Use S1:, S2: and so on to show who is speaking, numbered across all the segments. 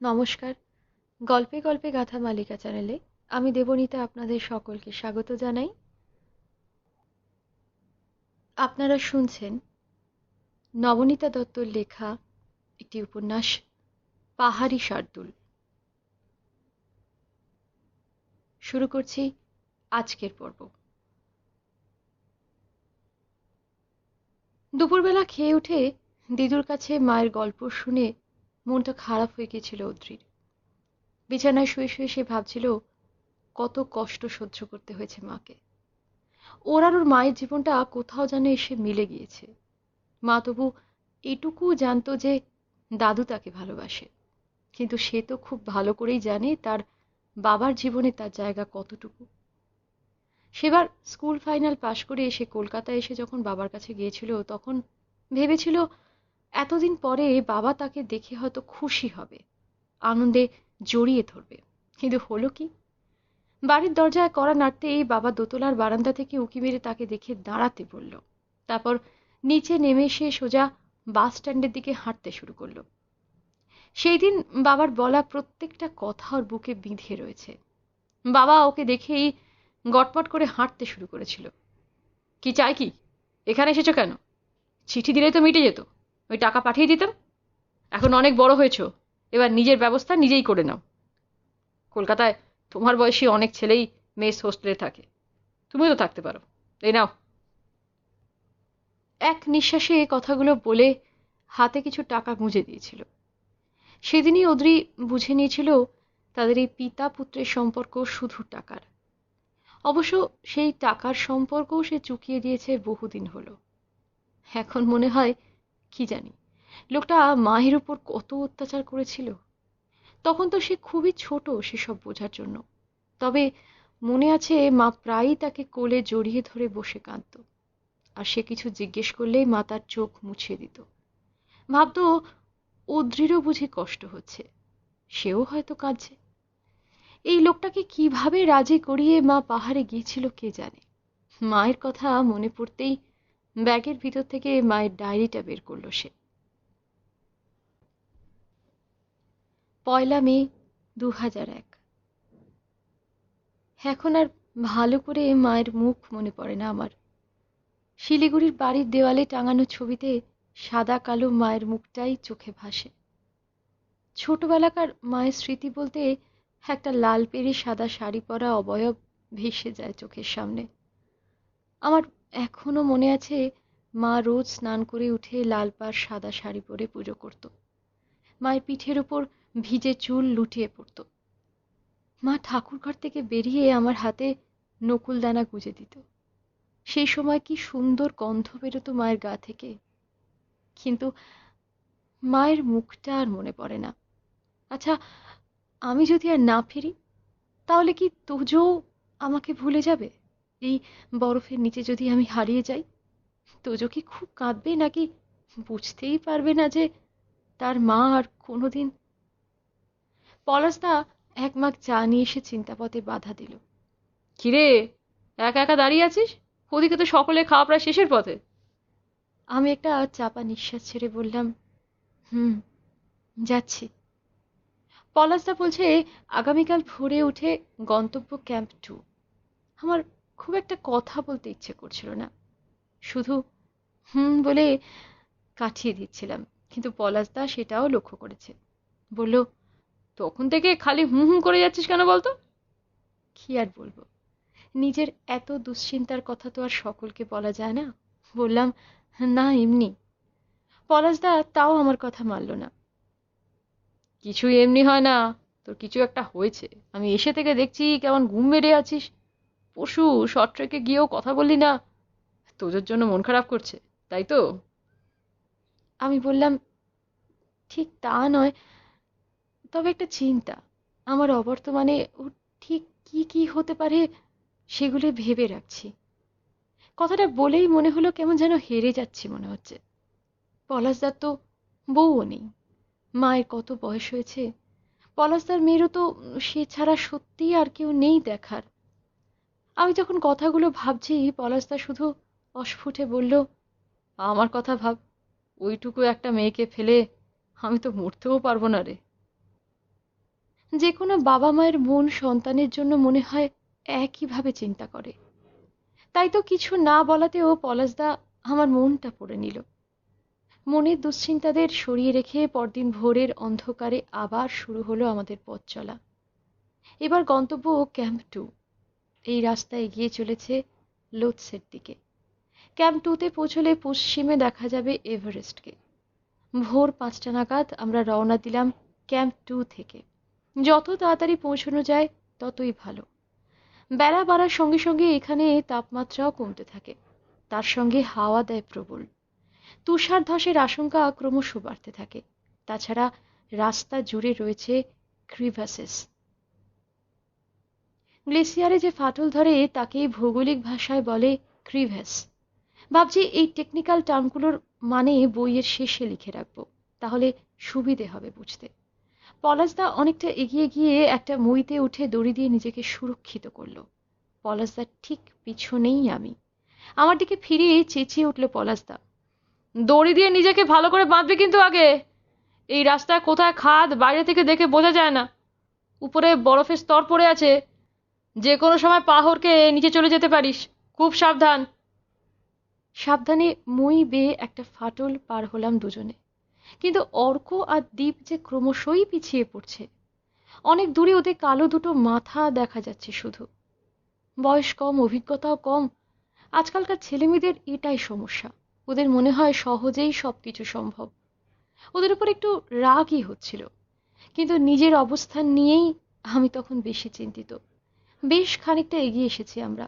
S1: নমস্কার। গল্পে গল্পে গাথা মালিকা চ্যানেলে আমি দেবনীতা আপনাদের সকলকে স্বাগত জানাই। আপনারা শুনছেন নবনীতা দত্তর লেখা একটি উপন্যাস পাহাড়ি শার্দুল। শুরু করছি আজকের পর্ব। দুপুরবেলা খেয়ে উঠে দিদুর কাছে মায়ের গল্প শুনে মনটা খারাপ হয়ে গিয়েছিল অদ্রির। বিছানায় শুয়ে শুয়ে সে ভাবছিল কত কষ্ট সহ্য করতে হয়েছে মাকে। ওর আর ওর মায়ের জীবনটা কোথাও যেন এসে মিলে গিয়েছে। মা তবু এটুকু জানতো যে দাদু তাকে ভালোবাসে, কিন্তু সে তো খুব ভালো করেই জানে তার বাবার জীবনে তার জায়গা কতটুকু। সেবার স্কুল ফাইনাল পাশ করে এসে কলকাতায় এসে যখন বাবার কাছে গিয়েছিল, তখন ভেবেছিল এতদিন পরে বাবা তাকে দেখে হয়তো খুশি হবে, আনন্দে জড়িয়ে ধরবে। কিন্তু হলো কি, বাড়ির দরজায় কড়া নাড়তেই বাবা দোতলার বারান্দা থেকে উঁকি মেরে তাকে দেখে দাঁড়াতে বলল। তারপর নিচে নেমে এসে সোজা বাস স্ট্যান্ডের দিকে হাঁটতে শুরু করলো। সেই দিন বাবার বলা প্রত্যেকটা কথা ওর বুকে বিঁধে রয়েছে। বাবা ওকে দেখেই গটপট করে হাঁটতে শুরু করেছিল। কি চাই কি? এখানে এসেছো কেন? চিঠি দিলে তো মিটে যেত, ওই টাকা পাঠিয়ে দিতাম। এখন অনেক বড় হয়েছো, এবার নিজের ব্যবস্থা নিজেই করে নাও। কলকাতায় তোমার বয়সী অনেক ছেলেই মেস হোস্টেলে থাকে, তুমিও তো থাকতে পারো। এই নাও। এক নিঃশ্বাসে কথাগুলো বলে হাতে কিছু টাকা গুঁজে দিয়েছিল। সেদিনই অদ্রি বুঝে নিয়েছিল তাদের এই পিতা পুত্রের সম্পর্ক শুধু টাকার। অবশ্য সেই টাকার সম্পর্কও সে চুকিয়ে দিয়েছে বহুদিন হলো। এখন মনে হয়, কি জানি লোকটা মায়ের উপর কত অত্যাচার করেছিল। তখন তো সে খুবই ছোট সেসব বোঝার জন্য। তবে মনে আছে মা প্রায়ই তাকে কোলে জড়িয়ে ধরে বসে কাঁদত, আর সে কিছু জিজ্ঞেস করলেই মা তার চোখ মুছিয়ে দিত। ভাবতো অদ্রিরও বুঝি কষ্ট হচ্ছে, সেও হয়তো কাঁদছে। এই লোকটাকে কিভাবে রাজি করিয়ে মা পাহাড়ে গিয়েছিল কে জানে। মায়ের কথা মনে পড়তেই ব্যাগের ভিতর থেকে মায়ের ডায়েরিটা বের করলো সে। 1 মে 2001। এখন আর ভালো করে মায়ের মুখ মনে পড়ে না আমার। শিলিগুড়ির বাড়ির দেওয়ালে টাঙানো ছবিতে সাদা কালো মায়ের মুখটাই চোখে ভাসে। ছোটবেলাকার মায়ের স্মৃতি বলতে একটা লাল পেড়ে সাদা শাড়ি পরা অবয়ব ভেসে যায় চোখের সামনে। আমার এখনো মনে আছে মা রোজ স্নান করে উঠে লাল পাড় সাদা শাড়ি পরে পুজো করত। মায়ের পিঠের উপর ভিজে চুল লুটিয়ে পড়ত। মা ঠাকুরঘর থেকে বেরিয়ে আমার হাতে নকুলদানা গুঁজে দিত। সেই সময় কি সুন্দর গন্ধ বেরোতো মায়ের গা থেকে। কিন্তু মায়ের মুখটা আর মনে পড়ে না। আচ্ছা, আমি যদি আর না ফিরি, তাহলে কি তুজো আমাকে ভুলে যাবে? এই বরফের নিচে যদি আমি হারিয়ে যাই, তুজো কি খুব কাঁদবে, নাকি বুঝতেই পারবে না যে তার মা আর কোনোদিন? পলাশদা এক মাগ চা নিয়ে এসে চিন্তাপথে বাধা দিল। কিরে, একা একা দাঁড়িয়ে আছিস? ওদিকে তো সকলে খাওয়া প্রায় শেষের পথে। আমি একটা চাপা নিঃশ্বাস ছেড়ে বললাম, হুম, যাচ্ছি। পলাশদা বলছে আগামীকাল ভোরে উঠে গন্তব্য ক্যাম্প 2। আমার খুব একটা কথা বলতে ইচ্ছে করছিল না, শুধু হুম বলে কাটিয়ে দিচ্ছিলাম। কিন্তু পলাশদা সেটাও লক্ষ্য করেছে। বলল, তখন থেকে খালি হুম হুম করে যাচ্ছিস কেন বলতো? কি আর বলবো, নিজের এত দুশ্চিন্তার কথা তো আর সকলকে বলা যায় না। বললাম, না এমনি। পলাশদা তাও আমার কথা মানল না। কিছুই এমনি হয় না, তোর কিছু একটা হয়েছে। আমি এসে থেকে দেখছি কেমন ঘুম মেরে আছিস। পশু শর্ট ট্রেকে গিয়েও কথা বললি না, তোদের জন্য মন খারাপ করছে, তাই তো? আমি বললাম, ঠিক তা নয়, তবে একটা চিন্তা। আমার অবর্তমানে ও ঠিক কি কি হতে পারে সেগুলো ভেবে রাখছি। কথাটা বলেই মনে হলো কেমন যেন হেরে যাচ্ছি মনে হচ্ছে। পলাশদার তো বউও নেই। মায়ের কত বয়স হয়েছে। পলাশদার মেয়েরও তো সে ছাড়া সত্যিই আর কেউ নেই দেখার। আমি যখন কথাগুলো ভাবছি, পলাশদা শুধু অস্ফুটে বলল, আমার কথা ভাব, ওইটুকু একটা মেয়েকে ফেলে আমি তো মরতেও পারবো না রে। যে কোনো বাবা মায়ের মন সন্তানের জন্য মনে হয় একইভাবে চিন্তা করে। তাই তো কিছু না বলাতেও পলাশদা আমার মনটা পড়ে নিল। মনের দুশ্চিন্তাদের সরিয়ে রেখে পরদিন ভোরের অন্ধকারে আবার শুরু হলো আমাদের পথ চলা। এবার গন্তব্য ক্যাম্প 2। এই রাস্তা এগিয়ে চলেছে লোৎসের দিকে। ক্যাম্প 2তে পৌঁছলে পশ্চিমে দেখা যাবে এভারেস্টকে। ভোর 5টা নাগাদ আমরা রওনা দিলাম ক্যাম্প 2 থেকে। যত তাড়াতাড়ি পৌঁছানো যায় ততই ভালো। বেলা বাড়ার সঙ্গে সঙ্গে এখানে তাপমাত্রাও কমতে থাকে, তার সঙ্গে হাওয়া দেয় প্রবল। তুষার ধসের আশঙ্কা ক্রমশ বাড়তে থাকে। তাছাড়া রাস্তা জুড়ে রয়েছে ক্রিভাসেস। গ্লেসিয়ারে যে ফাটল ধরে তাকেই ভৌগোলিক ভাষায় বলে ক্রিভেস। ভাবছি এই টেকনিক্যাল টার্মগুলোর মানে বইয়ের শেষে লিখে রাখবো, তাহলে সুবিধে হবে বুঝতে। পলাশদা অনেকটা এগিয়ে গিয়ে একটা মইতে উঠে দড়ি দিয়ে নিজেকে সুরক্ষিত করলো। পলাশদার ঠিক পিছনেই আমি। আমার দিকে ফিরে চেঁচিয়ে উঠল পলাশদা, দড়ি দিয়ে নিজেকে ভালো করে বাঁধবে কিন্তু আগে। এই রাস্তায় কোথায় খাদ বাইরে থেকে দেখে বোঝা যায় না। উপরে বরফের স্তর পড়ে আছে, যে কোনো সময় পা হড়কে নিচে চলে যেতে পারিস, খুব সাবধান। সাবধানে মই বেয়ে একটা ফাটল পার হলাম দুজনে। কিন্তু অর্ক আর দীপ যে ক্রমশই পিছিয়ে পড়ছে। অনেক দূরে ওদের কালো দুটো মাথা দেখা যাচ্ছে শুধু। বয়স কম, অভিজ্ঞতাও কম। আজকালকার ছেলেমেয়েদের এটাই সমস্যা, ওদের মনে হয় সহজেই সবকিছু সম্ভব। ওদের উপর একটু রাগই হচ্ছিল, কিন্তু নিজের অবস্থান নিয়েই আমি তখন বেশি চিন্তিত। বেশ খানিকটা এগিয়ে এসেছি আমরা।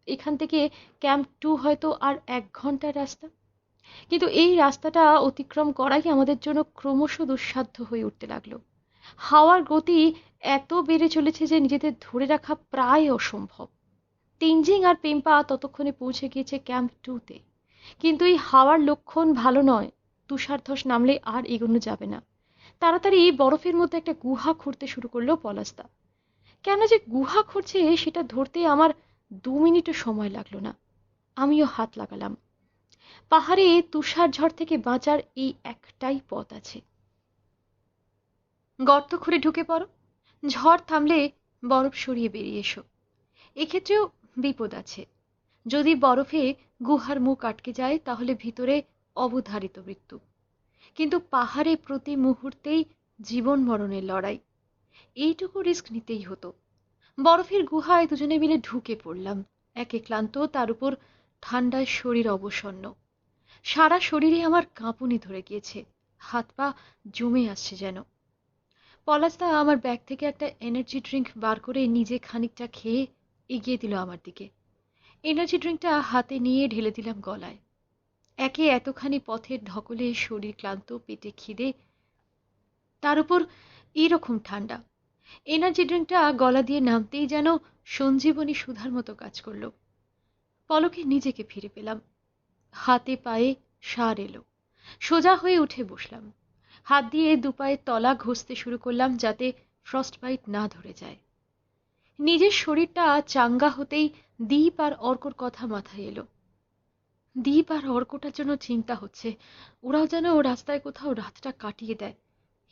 S1: এখান থেকে ক্যাম্প 2 হয়তো আর 1 ঘন্টার রাস্তা। কিন্তু এই রাস্তাটা অতিক্রম করাই আমাদের জন্য ক্রমশ দুঃসাধ্য হয়ে উঠতে লাগলো। হাওয়ার গতি এত বেড়ে চলেছে যে নিজেদের ধরে রাখা প্রায় অসম্ভব। তেনজিং আর পেম্পা ততক্ষণে পৌঁছে গিয়েছে ক্যাম্প 2তে। কিন্তু এই হাওয়ার লক্ষণ ভালো নয়। তুষারধস নামলে আর এগোনো যাবে না। তাড়াতাড়ি বরফের মধ্যে একটা গুহা খুঁড়তে শুরু করলো পলাশদা। কেন যে গুহা খুঁড়ছে সেটা ধরতে আমার 2 মিনিটও সময় লাগলো না। আমিও হাত লাগালাম। পাহাড়ে তুষার ঝড় থেকে বাঁচার এই একটাই পথ আছে, গর্ত খুঁড়ে ঢুকে পড়ো। ঝড় থামলে বরফ সরিয়ে বেরিয়ে এসো। এক্ষেত্রেও বিপদ আছে। যদি বরফে গুহার মুখ আটকে যায় তাহলে ভিতরে অবধারিত মৃত্যু। কিন্তু পাহাড়ে প্রতি মুহূর্তেই জীবন মরণের লড়াই। এইটুকু রিস্ক নিতেই হতো। বরফের গুহায় দুজনে মিলে ঢুকে পড়লাম। একে ক্লান্ত, তার উপর ঠান্ডায় শরীর অবসন্ন। সারা শরীরে আমার কাঁপুনি ধরে গিয়েছে, হাত পা জমে আসছে যেন। পলাশদা আমার ব্যাগ থেকে একটা এনার্জি ড্রিঙ্ক বার করে নিজে খানিকটা খেয়ে এগিয়ে দিল আমার দিকে। এনার্জি ড্রিঙ্কটা হাতে নিয়ে ঢেলে দিলাম গলায়। একে এতখানি পথের ধকলে শরীর ক্লান্ত, পেটে খিদে, তার উপর এরকম ঠান্ডা। এনার্জি ড্রিঙ্কটা গলা দিয়ে নামতেই যেন সঞ্জীবনী সুধার মতো কাজ করলো। পলকে নিজেকে ফিরে পেলাম। হাতে পায়ে সার এলো। সোজা হয়ে উঠে বসলাম। হাত দিয়ে দুপায়ের তলা ঘষতে শুরু করলাম যাতে ফ্রস্ট বাইট না ধরে যায়। নিজের শরীরটা চাঙ্গা হতেই দীপ আর অর্কর কথা মাথায় এলো। দীপ আর অর্কটার জন্য চিন্তা হচ্ছে। ওরাও যেন রাস্তায় কোথাও রাতটা কাটিয়ে দেয়।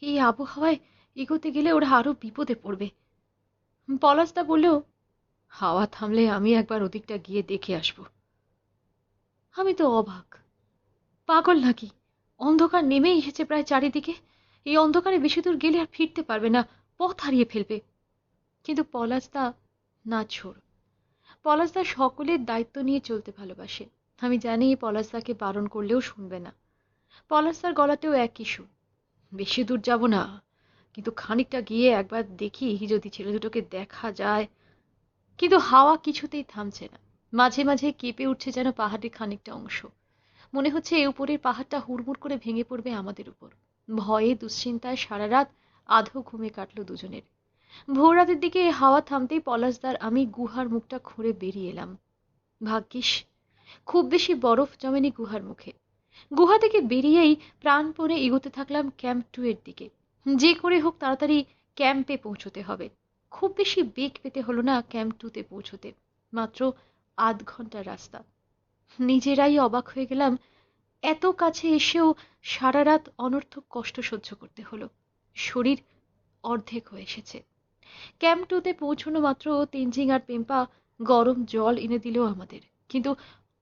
S1: এই আবহাওয়ায় এগোতে গেলে ওরা আরো বিপদে পড়বে। পলাশদা বলল, হাওয়া থামলে আমি একবার ওদিকটা গিয়ে দেখে আসব। আমি তো অবাক। পাগল নাকি? অন্ধকার নেমে এসেছে প্রায় চারিদিকে। এই অন্ধকারে বেশি দূর গেলে আর ফিরতে পারবে না, পথ হারিয়ে ফেলবে। কিন্তু পলাশদা নাছোড়। পলাশদা সকলের দায়িত্ব নিয়ে চলতে ভালোবাসে। আমি জানি পলাশদাকে বারণ করলেও শুনবে না। পলাশদার গলাতেও একই সুর। বেশি দূর যাব না, কিন্তু খানিকটা গিয়ে একবার দেখি যদি ছেলে দুটোকে দেখা যায়। কিন্তু হাওয়া কিছুতেই থামছে না। মাঝে মাঝে কেঁপে উঠছে যেন পাহাড়ের খানিকটা অংশ। মনে হচ্ছে এই উপরের পাহাড়টা হুড়মুড় করে ভেঙে পড়বে আমাদের উপর। ভয়ে দুশ্চিন্তায় সারা রাত আধো ঘুমে কাটলো দুজনের। ভোর রাতের দিকে হাওয়া থামতেই পলাশদার আমি গুহার মুখটা খুঁড়ে বেরিয়ে এলাম। ভাগ্যিস খুব বেশি বরফ জমেনি গুহার মুখে। গুহা থেকে বেরিয়েই প্রাণপণে এগোতে থাকলাম ক্যাম্প 2 এর দিকে। যে করে হোক তাড়াতাড়ি ক্যাম্পে পৌঁছতে হবে। খুব বেশি বেগ পেতে হলো না ক্যাম্প 2তে পৌঁছতে। মাত্র আধ ঘন্টার রাস্তা। নিজেরাই অবাক হয়ে গেলাম, এত কাছে এসেও সারা রাত অনর্থক কষ্ট সহ্য করতে হলো। শরীর অর্ধেক হয়ে এসেছে। ক্যাম্প টুতে পৌঁছানো মাত্র তেনজিং আর পেম্পা গরম জল এনে দিল আমাদের। কিন্তু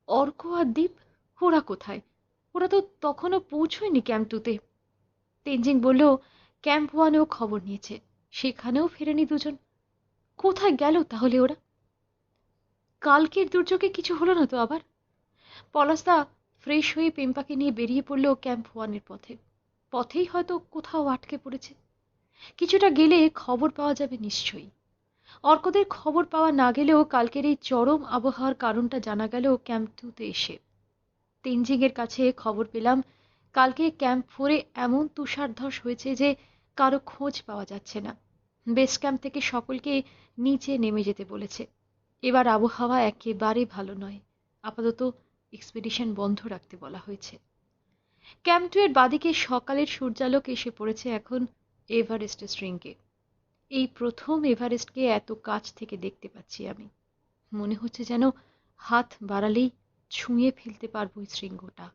S1: অর্ক আর দীপ, ওরা কোথায়? ওরা তো তখনও পৌঁছয়নি ক্যাম্প টুতে। তেনজিং বলল ক্যাম্প ওয়ানেও খবর নিয়েছে, সেখানেও ফেরেনি দুজন। কোথায় গেল তাহলে ওরা? কালকের দুর্যোগে কিছু হলো না তো আবার? পলাশদা ফ্রেশ হয়ে পেম্পাকে নিয়ে বেরিয়ে পড়ল ক্যাম্প ওয়ানের পথে। পথেই হয়তো কোথাও আটকে পড়েছে। কিছুটা গেলে খবর পাওয়া যাবে নিশ্চয়ই। অর্কদের খবর পাওয়া না গেলেও কালকের এই চরম আবহাওয়ার কারণটা জানা গেল ক্যাম্প টুতে এসে। তেনজিং এর কাছে খবর পেলাম কালকে ক্যাম্প ফোরে এমন তুষারধস হয়েছে যে কারো খোঁজ পাওয়া যাচ্ছে না। বেস ক্যাম্প থেকে সকলকে নিচে নেমে যেতে বলেছে। এবার আবহাওয়া একেবারে ভালো নয়। আপাতত এক্সপেডিশন বন্ধ রাখতে বলা হয়েছে। ক্যাম্প টু এর বাদিকে সকালের সূর্যালোক এসে পড়েছে এখন এভারেস্টের শৃঙ্গে। এই প্রথম এভারেস্টকে এত কাছ থেকে দেখতে পাচ্ছি আমি। মনে হচ্ছে যেন হাত বাড়ালেই ছুঁয়ে ফেলতে পারবো ওই শৃঙ্গটা।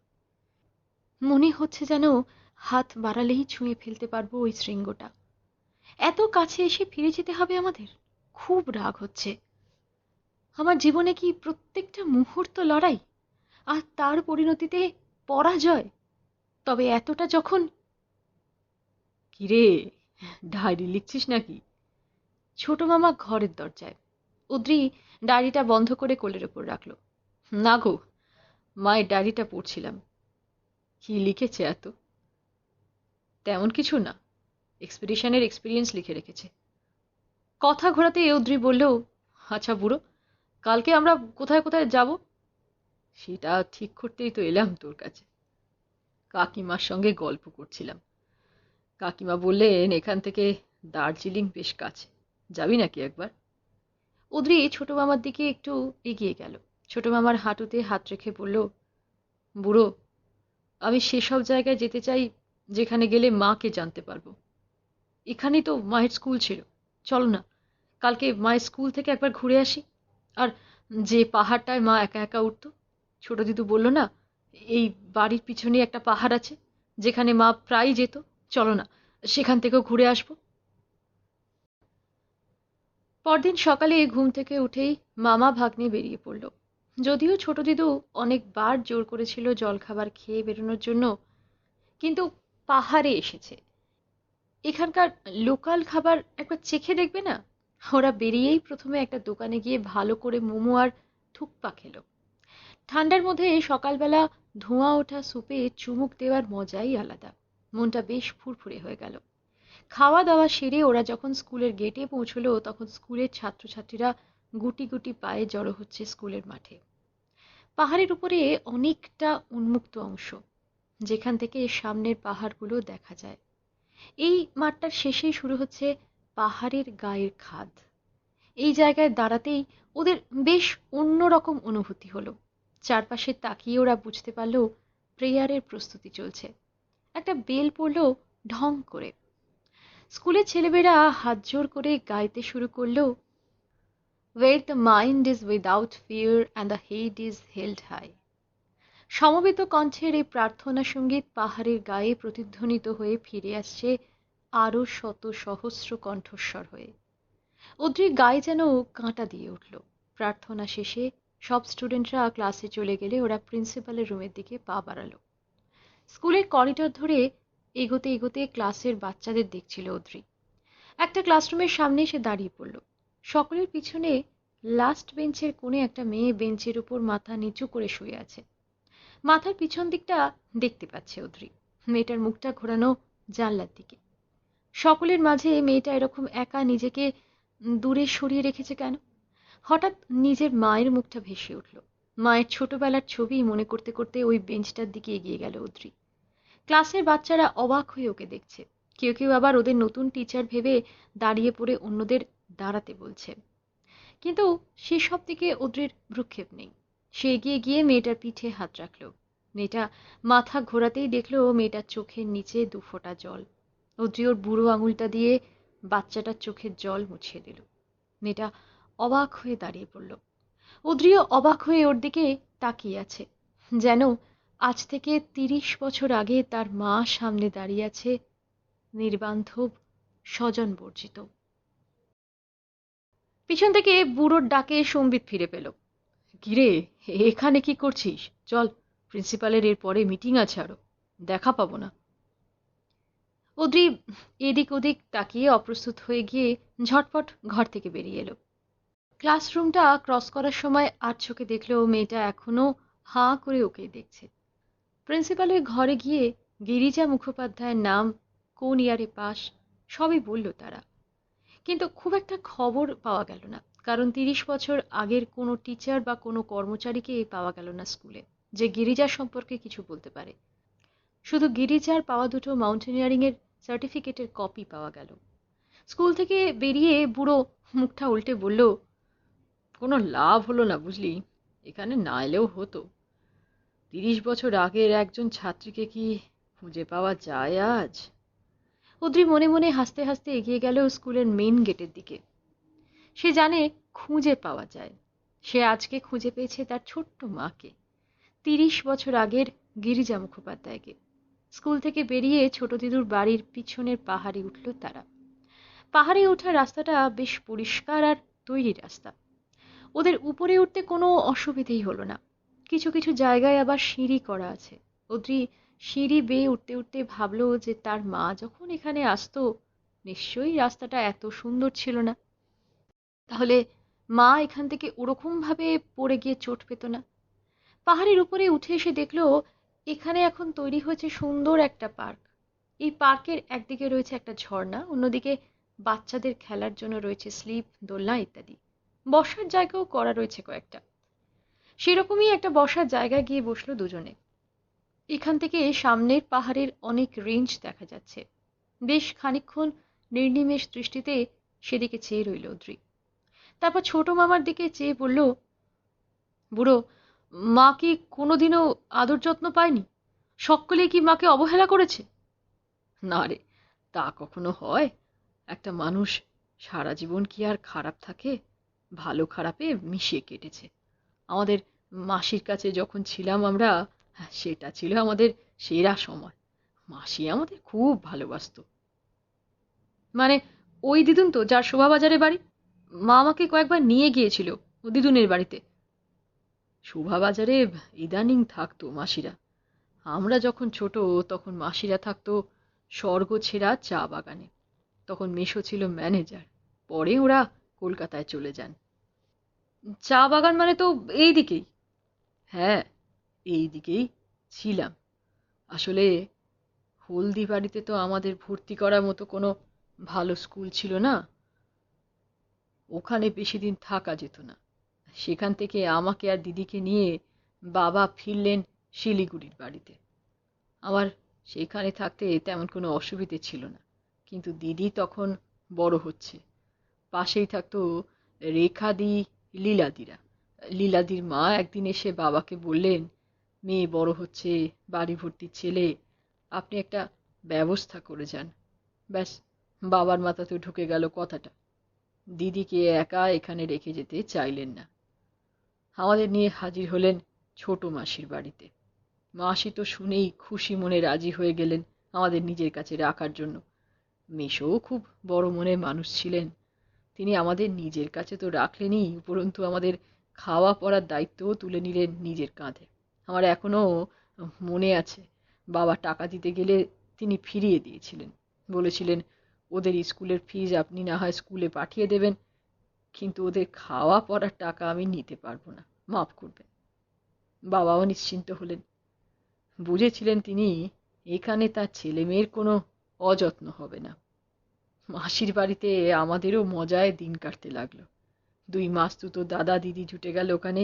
S1: মনে হচ্ছে যেন হাত বাড়ালেই ছুঁয়ে ফেলতে পারবো ওই শৃঙ্গটা। এত কাছে এসে ফিরে যেতে হবে আমাদের? খুব রাগ হচ্ছে। আমার জীবনে কি প্রত্যেকটা মুহূর্ত লড়াই, আর তার পরিণতিতে পরাজয়? তবে এতটা যখন... কিরে, ডায়েরি লিখছিস নাকি? ছোট মামা ঘরের দরজায়। উদ্রি ডায়েরিটা বন্ধ করে কোলের ওপর রাখলো। না গো, মায়ের ডায়েরিটা পড়ছিলাম। কি লিখেছে এত? তেমন কিছু না, এক্সপেডিশনের এক্সপিরিয়েন্স লিখে রেখেছে। কথা ঘোরাতে উদ্রি বলল, আচ্ছা বুড়ো, কালকে আমরা কোথায় কোথায় যাব? সেটা ঠিক করতেই তো এলাম তোর কাছে। কাকিমার সঙ্গে গল্প করছিলাম। কাকিমা বললেন এখান থেকে দার্জিলিং বেশ কাছে, যাবি নাকি একবার? উদ্রি ছোট মামার দিকে একটু এগিয়ে গেল। ছোট মামার হাঁটুতে হাত রেখে বলল, বুড়ো, আমি সেসব জায়গায় যেতে চাই যেখানে গেলে মাকে জানতে পারবো। এখানেই তো মায়ের স্কুল ছিল, চলো না কালকে মায়ের স্কুল থেকে একবার ঘুরে আসি। আর যে পাহাড়টায় মা একা একা উঠতো, ছোট দিদু বলল না, এই বাড়ির পিছনে একটা পাহাড় আছে যেখানে মা প্রায় যেত, চলো না সেখান থেকেও ঘুরে আসবো। পরদিন সকালে ঘুম থেকে উঠেই মামা ভাগ্নে বেরিয়ে পড়ল। যদিও ছোট দিদু অনেকবার জোর করেছিল জলখাবার খেয়ে বেরোনোর জন্য, কিন্তু পাহাড়ে এসেছে, এখানকার লোকাল খাবার একবার চেখে দেখবে না? ওরা বেরিয়েই প্রথমে একটা দোকানে গিয়ে ভালো করে মোমো আর থুকপা খেলো। ঠান্ডার মধ্যে সকালবেলা ধোঁয়া ওঠা স্যুপে চুমুক দেওয়ার মজাই আলাদা। মনটা বেশ ফুরফুরে হয়ে গেল। খাওয়া দাওয়া সেরে ওরা যখন স্কুলের গেটে পৌঁছলো তখন স্কুলের ছাত্রছাত্রীরা গুটি গুটি পায়ে জড়ো হচ্ছে স্কুলের মাঠে। পাহাড়ের উপরে অনেকটা উন্মুক্ত অংশ, যেখান থেকে সামনের পাহাড়গুলো দেখা যায়। এই মাঠটার শেষেই শুরু হচ্ছে পাহাড়ের গায়ের খাদ। এই জায়গায় দাঁড়াতেই ওদের বেশ অন্যরকম অনুভূতি হলো। চারপাশে তাকিয়ে ওরা বুঝতে পারল প্রেয়ারের প্রস্তুতি চলছে। একটা বেল পড়ল ঢং করে। স্কুলের ছেলেমেয়েরা হাত জোর করে গাইতে শুরু করলো, where the mind is without fear and the head is held high। সমবেত কণ্ঠের এই প্রার্থনা সঙ্গীত পাহাড়ের গায়ে প্রতিধ্বনিত হয়ে ফিরে আসছে আরো শত সহস্র কণ্ঠস্বর হয়ে। অদ্রির গায়ে যেন কাঁটা দিয়ে উঠল। প্রার্থনা শেষে সব স্টুডেন্টরা ক্লাসে চলে গেলে ওরা প্রিন্সিপালের রুমের দিকে পা বাড়ালো। স্কুলের করিডর ধরে এগোতে এগোতে ক্লাসের বাচ্চাদের দেখছিল অদ্রি। একটা ক্লাসরুমের সামনে এসে দাঁড়িয়ে পড়ল। সকলের পিছনে লাস্ট বেঞ্চের কোণে একটা মেয়ে বেঞ্চের উপর মাথা নিচু করে শুয়ে আছে। মাথার পিছন দিকটা দেখতে পাচ্ছে অদ্রি। মেয়েটার মুখটা ঘোরানো জানলার দিকে। সকলের মাঝে মেয়েটা এরকম একা নিজেকে দূরে সরিয়ে রেখেছে কেন? হঠাৎ নিজের মায়ের মুখটা ভেসে উঠল। মায়ের ছোটবেলার ছবি মনে করতে করতে ওই বেঞ্চটার দিকে এগিয়ে গেল অদ্রি। ক্লাসের বাচ্চারা অবাক হয়ে ওকে দেখছে। কেউ কেউ আবার ওদের নতুন টিচার ভেবে দাঁড়িয়ে পড়ে অন্যদের দাঁড়াতে বলছে। কিন্তু সেসব দিকে অদ্রির ভ্রুক্ষেপ নেই। সে এগিয়ে গিয়ে মেয়েটার পিঠে হাত রাখল। মেয়েটা মাথা ঘোরাতেই দেখলো মেয়েটার চোখের নিচে 2 ফোঁটা জল। অদ্রি ওর বুড়ো আঙুলটা দিয়ে বাচ্চাটার চোখের জল মুছিয়ে দিল। মেয়েটা অবাক হয়ে দাঁড়িয়ে পড়ল। অদ্রিও অবাক হয়ে ওর দিকে তাকিয়ে আছে, যেন আজ থেকে 30 বছর আগে তার মা সামনে দাঁড়িয়ে আছে, নির্বান্ধব, স্বজন বর্জিত। পিছন থেকে বুড়োর ডাকে সম্বিত ফিরে পেল। কিরে, এখানে কি করছিস? চল, প্রিন্সিপালের এর পরে মিটিং আছে আরো, দেখা পাবো না। অদ্রি এদিক ওদিক তাকিয়ে অপ্রস্তুত হয়ে গিয়ে ঝটপট ঘর থেকে বেরিয়ে এলো। ক্লাসরুমটা ক্রস করার সময় আর চোখে দেখলো মেয়েটা এখনো হাঁ করে ওকে দেখছে। প্রিন্সিপালের ঘরে গিয়ে গিরিজা মুখোপাধ্যায়ের নাম, কোন ইয়ারে পাস, সবই বলল তারা। কিন্তু খুব একটা খবর পাওয়া গেল না, কারণ ৩০ বছর আগের কোনো টিচার বা কোনো কর্মচারীকে পাওয়া গেল না স্কুলে, যে গিরিজার সম্পর্কে কিছু বলতে পারে। শুধু গিরিজার পাওয়া দুটো মাউন্টেনিয়ারিং এর সার্টিফিকেটের কপি পাওয়া গেল। স্কুল থেকে বেরিয়ে বুড়ো মুখটা উল্টে বলল, কোনো লাভ হলো না বুঝলি, এখানে না এলেও হতো। ৩০ বছর আগের একজন ছাত্রীকে কি খুঁজে পাওয়া যায় আজ? অদ্রি মনে মনে হাসতে হাসতে এগিয়ে গেল স্কুলের মেইন গেটের দিকে। সে জানে খুঁজে পাওয়া যায়। সে আজকে খুঁজে পেয়েছে তার ছোট্ট মাকে, ৩০ বছর আগের গিরিজা মুখোপাধ্যায়কে। স্কুল থেকে বেরিয়ে ছোট দিদুর বাড়ির পিছনের পাহাড়ে উঠল তারা। পাহাড়ে ওঠার রাস্তাটা বেশ পরিষ্কার আর তৈরি রাস্তা। ওদের উপরে উঠতে কোনো অসুবিধেই হলো না। কিছু কিছু জায়গায় আবার সিঁড়ি করা আছে। অদ্রি সিঁড়ি বেয়ে উঠতে উঠতে ভাবলো যে তার মা যখন এখানে আসতো, নিশ্চয়ই রাস্তাটা এত সুন্দর ছিল না। তাহলে মা এখান থেকে ওরকম ভাবে পড়ে গিয়ে চোট পেত না। পাহাড়ের উপরে উঠে এসে দেখলো এখানে এখন তৈরি হয়েছে সুন্দর একটা পার্ক। এই পার্কের একদিকে রয়েছে একটা ঝর্ণা, অন্যদিকে বাচ্চাদের খেলার জন্য রয়েছে স্লিপ, দোলনা ইত্যাদি। বসার জায়গাও করা রয়েছে কয়েকটা। সেরকমই একটা বসার জায়গায় গিয়ে বসলো দুজনে। এখান থেকে সামনের পাহাড়ের অনেক রেঞ্জ দেখা যাচ্ছে। বেশ খানিকক্ষণ নির্নিমেষ দৃষ্টিতে সেদিকে চেয়ে রইল অদ্রি। তারপর ছোট মামার দিকে চেয়ে বলল, বুড়ো, মা কি কোনোদিনও আদর যত্ন পায়নি? সকলে কি মাকে অবহেলা করেছে? না রে, তা কখনো হয়? একটা মানুষ সারা জীবন কি আর খারাপ থাকে? ভালো খারাপে মিশিয়ে কেটেছে। আমাদের মাসির কাছে যখন ছিলাম আমরা, সেটা ছিল আমাদের সেরা সময়। মাসি আমাদের খুব ভালোবাসতো। মানে ওই দিদুন তো, যার শোভাবাজারে বাড়ি? মা আমাকে কয়েকবার নিয়ে গিয়েছিল ও দিদুনের বাড়িতে। শোভাবাজারে ইদানিং থাকতো মাসিরা। আমরা যখন ছোট তখন মাসিরা থাকতো স্বর্গছেরা চা বাগানে। তখন মেশো ছিল ম্যানেজার। পরে ওরা কলকাতায় চলে যান। চা বাগান মানে তো এই দিকেই? হ্যাঁ, এই দিকেই ছিলাম। আসলে হলদিবাড়িতে তো আমাদের ভর্তি করার মতো কোনো ভালো স্কুল ছিল না। ওখানে বেশি দিন থাকা যেত না। সেখান থেকে আমাকে আর দিদিকে নিয়ে বাবা ফিরলেন শিলিগুড়ির বাড়িতে। আমার সেখানে থাকতে তেমন কোনো অসুবিধে ছিল না। কিন্তু দিদি তখন বড় হচ্ছে। পাশেই থাকতো রেখাদি, লীলাদিরা। লীলাদির মা একদিন এসে বাবাকে বললেন, মেয়ে বড় হচ্ছে, বাড়ি ভর্তি ছেলে, আপনি একটা ব্যবস্থা করে যান। ব্যাস, বাবার মাথাতে ঢুকে গেল কথাটা। দিদিকে একা এখানে রেখে যেতে চাইলেন না। আমাদের নিয়ে হাজির হলেন ছোট মাসির বাড়িতে। মাসি তো শুনেই খুশি মনে রাজি হয়ে গেলেন আমাদের নিজের কাছে রাখার জন্য। মেশোও খুব বড় মনের মানুষ ছিলেন। তিনি আমাদের নিজের কাছে তো রাখলেনই, উপরন্তু আমাদের খাওয়া পড়ার দায়িত্বও তুলে নিলেন নিজের কাঁধে। আমার এখনো মনে আছে, বাবা টাকা দিতে গেলে তিনি ফিরিয়ে দিয়েছিলেন। বলেছিলেন, ওদের স্কুলের ফিজ আপনি না হয় স্কুলে পাঠিয়ে দেবেন, কিন্তু ওদের খাওয়া পড়ার টাকা আমি নিতে পারবো না, মাফ করবেন। বাবাও নিশ্চিন্ত হলেন। বুঝেছিলেন তিনি এখানে তার ছেলে মেয়ের কোনো অযত্ন হবে না। মাসির বাড়িতে আমাদেরও মজায় দিন কাটতে লাগলো। 2 মাসতুতো দাদা দিদি জুটে গেল ওখানে।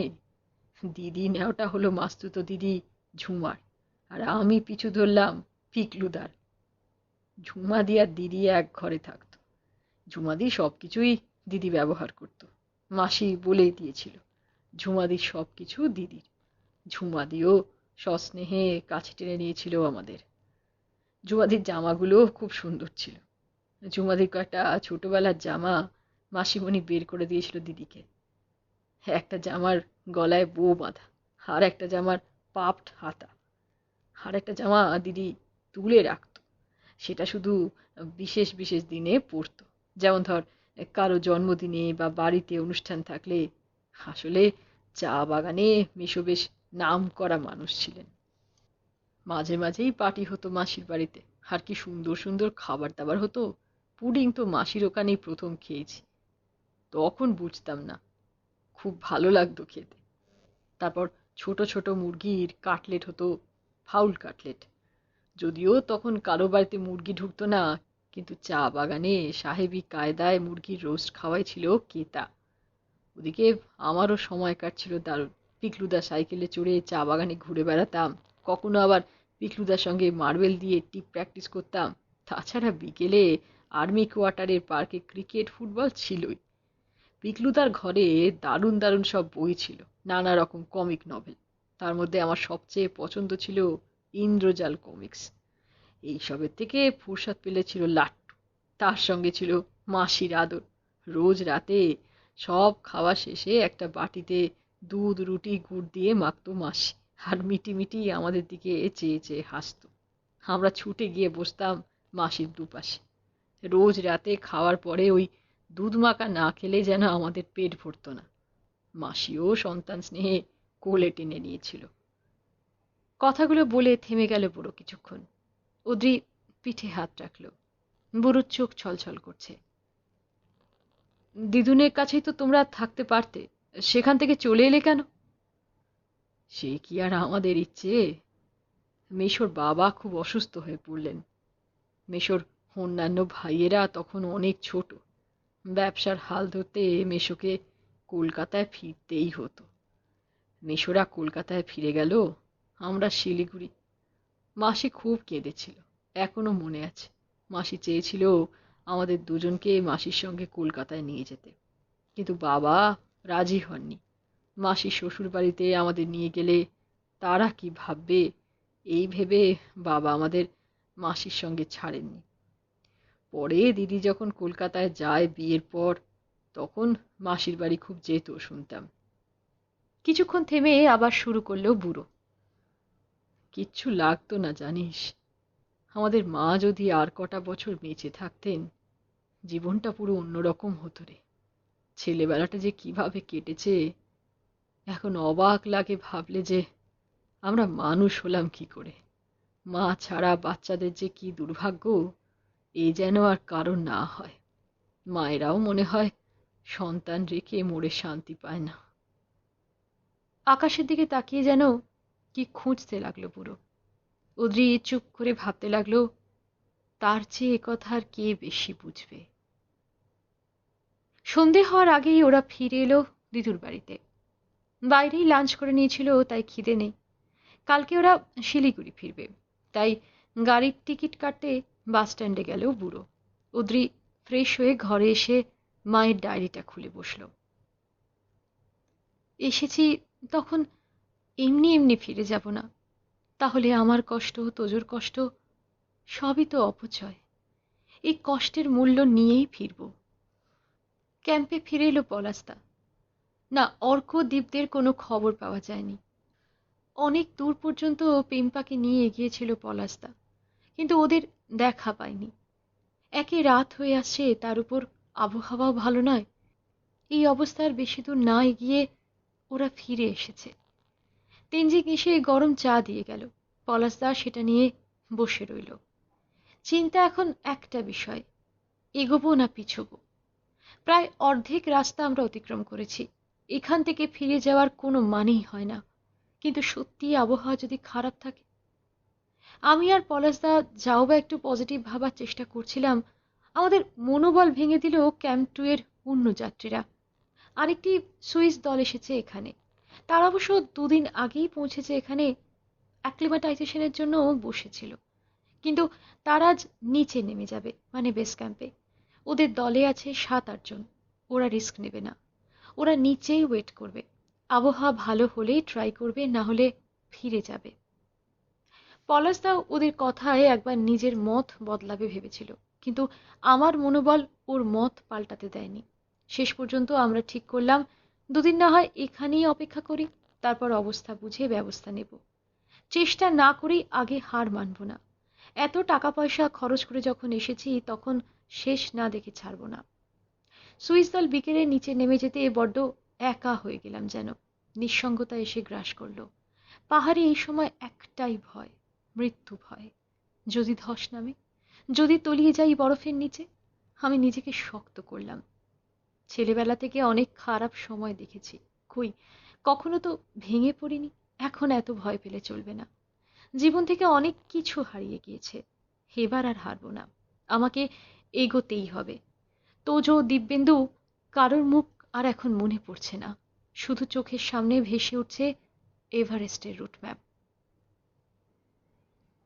S1: দিদি নেওয়াটা হলো মাসতুতো দিদি ঝুমার, আর আমি পিছু ধরলাম পিকলুদার। ঝুমাদি আর দিদি এক ঘরে থাকতো। ঝুমাদি সবকিছুই দিদি ব্যবহার করত। মাসি বলেই দিয়েছিল, ঝুমাদির সবকিছু দিদির। ঝুমাদিও সস্নেহে কাছে টেনে নিয়েছিল আমাদের। ঝুমাদির জামাগুলোও খুব সুন্দর ছিল। ঝুমাদির কয়েকটা ছোটবেলার জামা মাসিমণি বের করে দিয়েছিল দিদিকে। একটা জামার গলায় বো বাঁধা, আর একটা জামার পাপট হাতা, আর একটা জামা দিদি তুলে রাখত। সেটা শুধু বিশেষ বিশেষ দিনে পরতো। যেমন ধর, কারো জন্মদিনে বা বাড়িতে অনুষ্ঠান থাকলে আসলে চা বাগানে মেশো বেশ নাম করা মানুষ ছিলেন। মাঝে মাঝেই পার্টি হতো মাসির বাড়িতে, আর কি সুন্দর সুন্দর খাবার দাবার হতো। পুডিং তো মাসির ওখানেই প্রথম খেয়েছি, তখন বুঝতাম না, খুব ভালো লাগতো খেতে। তারপর ছোট ছোট মুরগির কাটলেট হতো, ফাউল কাটলেট। যদিও তখন কারো বাড়িতে মুরগি ঢুকতো না, কিন্তু চা বাগানে সাহেবি কায়দায় মুরগির রোস্ট খাওয়াই ছিল কেতা। ওদিকে আমারও সময় কাটছিল দারুণ। পিকলুদা সাইকেলে চড়ে চা বাগানে ঘুরে বেড়াতাম, কখনো আবার পিকলুদার সঙ্গে মার্বেল দিয়ে টিপ প্র্যাকটিস করতাম। তাছাড়া বিকেলে আর্মি কোয়ার্টারের পার্কে ক্রিকেট ফুটবল ছিলই। পিকলুদার ঘরে দারুণ দারুণ সব বই ছিল, নানা রকম কমিক নভেল। তার মধ্যে আমার সবচেয়ে পছন্দ ছিল ইন্দ্রজাল কমিক্স। এইসবের থেকে ফুরসত পেলে ছিল লাট্টু, তার সঙ্গে ছিল মাসির আদর। রোজ রাতে সব খাওয়া শেষে একটা বাটিতে দুধ রুটি গুড় দিয়ে মাখতো মাসি, আর মিটি মিটি আমাদের দিকে চেয়ে চেয়ে হাসতো। আমরা ছুটে গিয়ে বসতাম মাসির দুপাশে। রোজ রাতে খাওয়ার পরে ওই দুধ মাখা না খেলে যেন আমাদের পেট ভরত না। মাসিও সন্তান স্নেহে কোলে টেনে নিয়েছিল। কথাগুলো বলে থেমে গেল বুড়ো কিছুক্ষণ। অদ্রি পিঠে হাত রাখল। বুড়োর চোখ ছলছল করছে। দিদুনের কাছেই তো তোমরা থাকতে পারতে, সেখান থেকে চলে এলে কেন? সে কি আর আমাদের ইচ্ছে? মেশোর বাবা খুব অসুস্থ হয়ে পড়লেন। মেশোর অন্যান্য ভাইয়েরা তখন অনেক ছোট। ব্যবসার হাল ধরতে মেশোকে কলকাতায় ফিরতেই হতো। মেশোরা কলকাতায় ফিরে গেল, আমরা শিলিগুড়ি। মাসি খুব কেঁদেছিল, এখনো মনে আছে। মাসি চেয়েছিল আমাদের দুজনকে মাসির সঙ্গে কলকাতায় নিয়ে যেতে, কিন্তু বাবা রাজি হননি। মাসির শ্বশুর বাড়িতে আমাদের নিয়ে গেলে তারা কি ভাববে, এই ভেবে বাবা আমাদের মাসির সঙ্গে ছাড়েননি। পরে দিদি যখন কলকাতায় যায় বিয়ের পর, তখন মাসির বাড়ি খুব যেত শুনতাম। কিছুক্ষণ থেমে আবার শুরু করলো বুড়ো। কিচ্ছু লাগতো না জানিস, আমাদের মা যদি আর কটা বছর বেঁচে থাকতেন, জীবনটা পুরো অন্যরকম হতো রে। ছেলেবেলাটা যে কিভাবে কেটেছে, এখন অবাক লাগে ভাবলে যে আমরা মানুষ হলাম কি করে। মা ছাড়া বাচ্চাদের যে কি দুর্ভাগ্য, এ যেন আর কারণ না হয়। মায়েরাও মনে হয় সন্তান রেখে মরে শান্তি পায় না। আকাশের দিকে তাকিয়ে যেন কি খুঁজতে লাগলো বুড়ো। অদ্রি চুপ করে ভাবতে লাগলো, তার চেয়ে একথা আর কে বেশি বুঝবে। সন্ধে হওয়ার আগেই ওরা ফিরে এলো দিদুর বাড়িতে। বাইরেই লাঞ্চ করে নিয়েছিল, তাই খিদে নেই। কালকে ওরা শিলিগুড়ি ফিরবে, তাই গাড়ির টিকিট কাটতে বাস স্ট্যান্ডে গেল বুড়ো। অদ্রি ফ্রেশ হয়ে ঘরে এসে মায়ের ডায়েরিটা খুলে বসল। এসেছি তখন এমনি এমনি ফিরে যাব না, তাহলে আমার কষ্ট, তোজোর কষ্ট সবই তো অপচয়। এই কষ্টের মূল্য নিয়েই ফিরব। ক্যাম্পে ফিরে এলো পলাশদা। না, অর্ক দীপদের কোনো খবর পাওয়া যায়নি। অনেক দূর পর্যন্ত পেম্পাকে নিয়ে এগিয়েছিল পলাশদা, কিন্তু ওদের দেখা পায়নি। একে রাত হয়ে আসছে, তার উপর আবহাওয়াও ভালো নয়। এই অবস্থার বেশি দূর না এগিয়ে ওরা ফিরে এসেছে। তেনজিং এসে গরম চা দিয়ে গেল। পলাশদা সেটা নিয়ে বসে রইল। চিন্তা এখন একটা বিষয়, এগোবো না পিছবো। প্রায় অর্ধেক রাস্তা আমরা অতিক্রম করেছি, এখান থেকে ফিরে যাওয়ার কোনো মানেই হয় না। কিন্তু সত্যি আবহাওয়া যদি খারাপ থাকে? আমি আর পলাশদা যাও বা একটু পজিটিভ ভাবার চেষ্টা করছিলাম, আমাদের মনোবল ভেঙে দিল ক্যাম্প 2 এর অন্য যাত্রীরা। আরেকটি সুইস দল এসেছে এখানে। তারা অবশ্য 2 দিন আগেই পৌঁছেছে এখানে, অ্যাক্লিমাটাইজেশনের জন্য বসেছিল। কিন্তু তারা আজ নিচে নেমে যাবে, মানে বেস ক্যাম্পে। ওদের দলে আছে 7-8 জন। ওরা রিস্ক নেবে না, ওরা নিচেই ওয়েট করবে। আবহাওয়া ভালো হলেই ট্রাই করবে, না হলে ফিরে যাবে। পলাশদা ওদের কথায় একবার নিজের মত বদলাবে ভেবেছিল, কিন্তু আমার মনোবল ওর মত পাল্টাতে দেয়নি। শেষ পর্যন্ত আমরা ঠিক করলাম 2 দিন না হয় এখানেই অপেক্ষা করি, তারপর অবস্থা বুঝে ব্যবস্থা নেব। চেষ্টা না করেই আগে হার মানব না। এত টাকা পয়সা খরচ করে যখন এসেছি, তখন শেষ না দেখে ছাড়ব না। সুইস দল বিকেলে নিচে নেমে যেতে বড্ড একা হয়ে গেলাম যেন। নিঃসঙ্গতা এসে গ্রাস করলো। পাহাড়ে এই সময় একটাই ভয়, মৃত্যু ভয়। যদি ধস নামে, যদি তলিয়ে যাই বরফের নিচে। আমি নিজেকে শক্ত করলাম। ছেলেবেলা থেকে অনেক খারাপ সময় দেখেছি, কই কখনো তো ভেঙে পড়িনি। এখন এত ভয় পেলে চলবে না। জীবন থেকে অনেক কিছু হারিয়ে গিয়েছে, এবার আর হারবো না। আমাকে এগোতেই হবে। তোজো, দিব্যেন্দু, কারোর মুখ আর এখন মনে পড়ছে না। শুধু চোখের সামনে ভেসে উঠছে এভারেস্টের রুট ম্যাপ।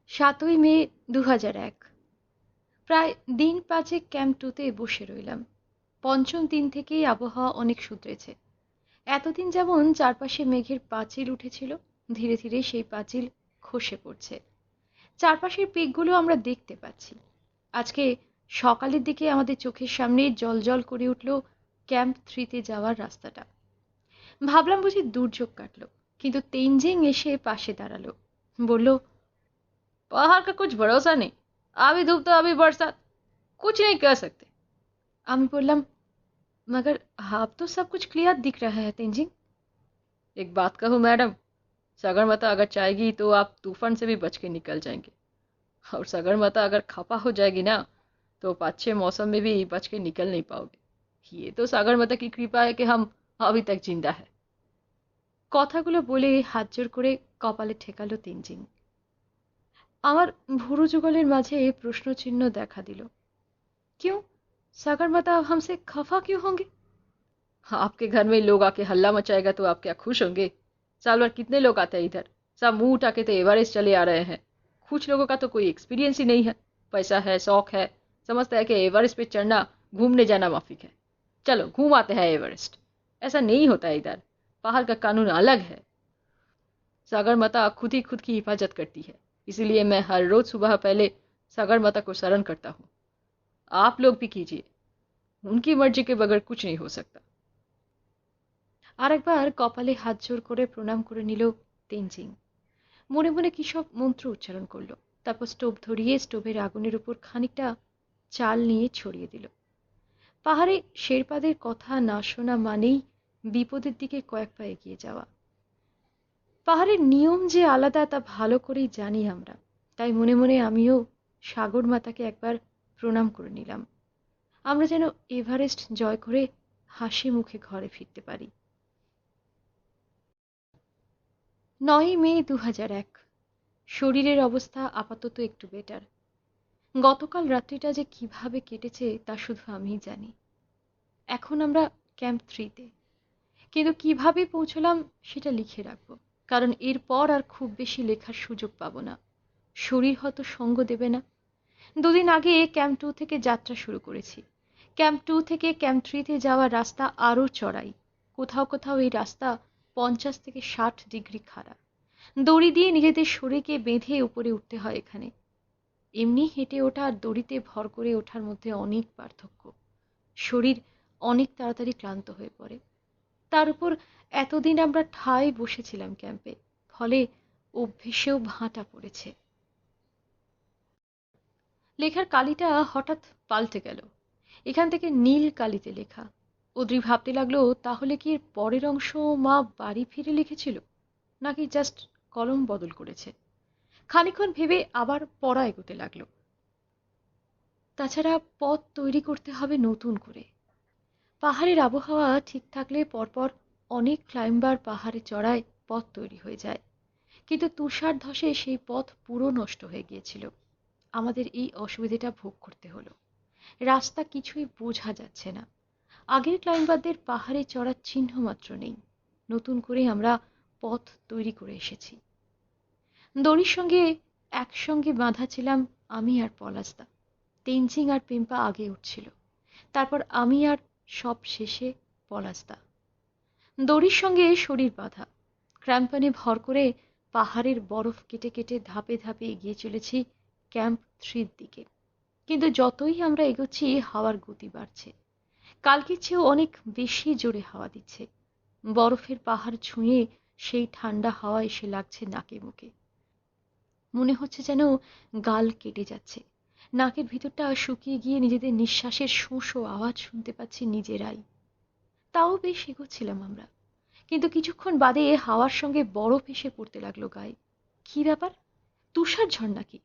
S1: 7ই মে 2001। প্রায় দিন 5 ক্যাম্প 2তে বসে রইলাম। পঞ্চম দিন থেকেই আবহাওয়া অনেক শুধরেছে। এতদিন যেমন চারপাশে মেঘের পাঁচিল উঠেছিল, ধীরে ধীরে সেই পাঁচিল খসে পড়ছে। চারপাশের পেকগুলো আমরা দেখতে পাচ্ছি। আজকে সকালের দিকে আমাদের চোখের সামনে জলজল করে উঠল ক্যাম্প 3তে যাওয়ার রাস্তাটা। ভাবলাম বুঝি দুর্যোগ কাটলো, কিন্তু তেনজিং এসে পাশে দাঁড়ালো। বলল, पहाड़ का कुछ भरोसा नहीं, अभी धूप तो अभी बरसात, कुछ नहीं कह सकते। আমি বললাম, मगर आप तो सब कुछ क्लियर दिख रहा है तेंजिंग। एक बात कहूँ मैडम, सगरमाथा अगर चाहेगी तो आप तूफान से भी बच के निकल जाएंगे, और सगरमाथा अगर खपा हो जाएगी ना तो 5-6 मौसम में भी बच के निकल नहीं पाओगे। ये तो सगरमाथा की कृपा है कि हम अभी तक जिंदा है। কথাগুলো বলে হাত জোর করে কপালে ঠেকালো তেনজিং। আমার ভুরু যুগলের মাঝে প্রশ্নচিহ্ন দেখা দিল। क्यों? सागरमाता हमसे खफा क्यों होंगे? आपके घर में लोग आके हल्ला मचाएगा तो आप क्या खुश होंगे? साल भर कितने लोग आते हैं इधर, सब मुंह उठा के तो एवरेस्ट चले आ रहे हैं। कुछ लोगों का तो कोई एक्सपीरियंस ही नहीं है, पैसा है, शौक है, समझता है कि एवरेस्ट पे चढ़ना घूमने जाना माफिक है, चलो घूम आते हैं एवरेस्ट। ऐसा नहीं होता है इधर, पहाड़ का कानून अलग है। सागरमाता खुद ही खुद की हिफाजत करती है, इसीलिए मैं हर रोज सुबह पहले सागरमाता को शरण करता हूँ। आप लोग भी कीजिए, उनकी मर्जी के बगैर कुछ नहीं हो सकता। আরেকবার কপালে হাত জোর করে প্রণাম করে নিল তেনজিং। মনে মনে কি সব মন্ত্র উচ্চারণ করলো। তারপর স্টোভ ধরিয়ে স্টোভের আগুনের উপর খানিকটা চাল নিয়ে ছড়িয়ে দিল। পাহাড়ে শেরপাদের কথা না শোনা মানেই বিপদের দিকে কয়েক পা এগিয়ে যাওয়া। পাহাড়ের নিয়ম যে আলাদা তা ভালো করেই জানি আমরা, তাই মনে মনে আমিও সাগর মাতাকে একবার প্রণাম করে নিলাম। আমরা যেন এভারেস্ট জয় করে হাসি মুখে ঘরে ফিরতে পারি। 9ই মে 2001। শরীরের অবস্থা আপাতত একটু বেটার। গতকাল রাত্রিটা যে কিভাবে কেটেছে তা শুধু আমিই জানি। এখন আমরা ক্যাম্প 3তে, কিন্তু কিভাবে পৌঁছলাম সেটা লিখে রাখবো, কারণ এরপর আর খুব বেশি লেখার সুযোগ পাবো না। শরীর হয়তো সঙ্গ দেবে না। দুদিন আগে ক্যাম্প 2 থেকে যাত্রা শুরু করেছি। ক্যাম্প 2 থেকে ক্যাম্প 3তে যাওয়ার রাস্তা আরও চড়াই। কোথাও কোথাও এই রাস্তা 50 থেকে 60 ডিগ্রি খাড়া। দড়ি দিয়ে নিজেদের শরীরকে বেঁধে উপরে উঠতে হয় এখানে। এমনি হেঁটে ওঠা আর দড়িতে ভর করে ওঠার মধ্যে অনেক পার্থক্য। শরীর অনেক তাড়াতাড়ি ক্লান্ত হয়ে পড়ে। তার উপর এতদিন আমরা ঠায় বসেছিলাম ক্যাম্পে, ফলে অভ্যেসেও ভাঁটা পড়েছে। লেখার কালিটা হঠাৎ পাল্টে গেল। এখান থেকে নীল কালিতে লেখা। অদ্রি ভাবতে লাগলো, তাহলে কি এর পরের অংশ মা বাড়ি ফিরে লিখেছিল, নাকি জাস্ট কলম বদল করেছে। খানিকক্ষণ ভেবে আবার পড়া এগোতে লাগলো। তাছাড়া পথ তৈরি করতে হবে নতুন করে। পাহাড়ের আবহাওয়া ঠিক থাকলে পরপর অনেক ক্লাইম্বার পাহাড়ে চড়ায় পথ তৈরি হয়ে যায়, কিন্তু তুষার ধসে সেই পথ পুরো নষ্ট হয়ে গিয়েছিল। আমাদের এই অসুবিধাটা ভোগ করতে হলো। রাস্তা কিছুই বোঝা যাচ্ছে না। আগের ক্লাইম্বারদের পাহাড়ে চড়ার চিহ্ন মাত্র নেই। নতুন করে আমরা পথ তৈরি করে এসেছি। দড়ির সঙ্গে একসঙ্গে বাঁধা ছিলাম আমি আর পলাশদা। তেনজিং আর পিম্পা আগে উঠছিল, তারপর আমি, আর সব শেষে পলাশদা। দড়ির সঙ্গে শরীর বাঁধা, ক্র্যাম্পনে ভর করে পাহাড়ের বরফ কেটে কেটে ধাপে ধাপে এগিয়ে চলেছি ক্যাম্প 3-র দিকে। কিন্তু যতই আমরা এগোচ্ছি হাওয়ার গতি বাড়ছে। কালকের চেয়েও অনেক বেশি জোরে হাওয়া দিচ্ছে। বরফের পাহাড় ছুঁয়ে সেই ঠান্ডা হাওয়া এসে লাগছে নাকে মুখে। মনে হচ্ছে যেন গাল কেটে যাচ্ছে। নাকের ভিতরটা শুকিয়ে গিয়ে নিজেদের নিঃশ্বাসের শোঁ শোঁ আওয়াজ শুনতে পাচ্ছি নিজেরাই। তাও বেশ এগোচ্ছিলাম আমরা, কিন্তু কিছুক্ষণ বাদে হাওয়ার সঙ্গে বরফ এসে পড়তে লাগলো গায়ে। কি ব্যাপার, তুষার ঝড় নাকি?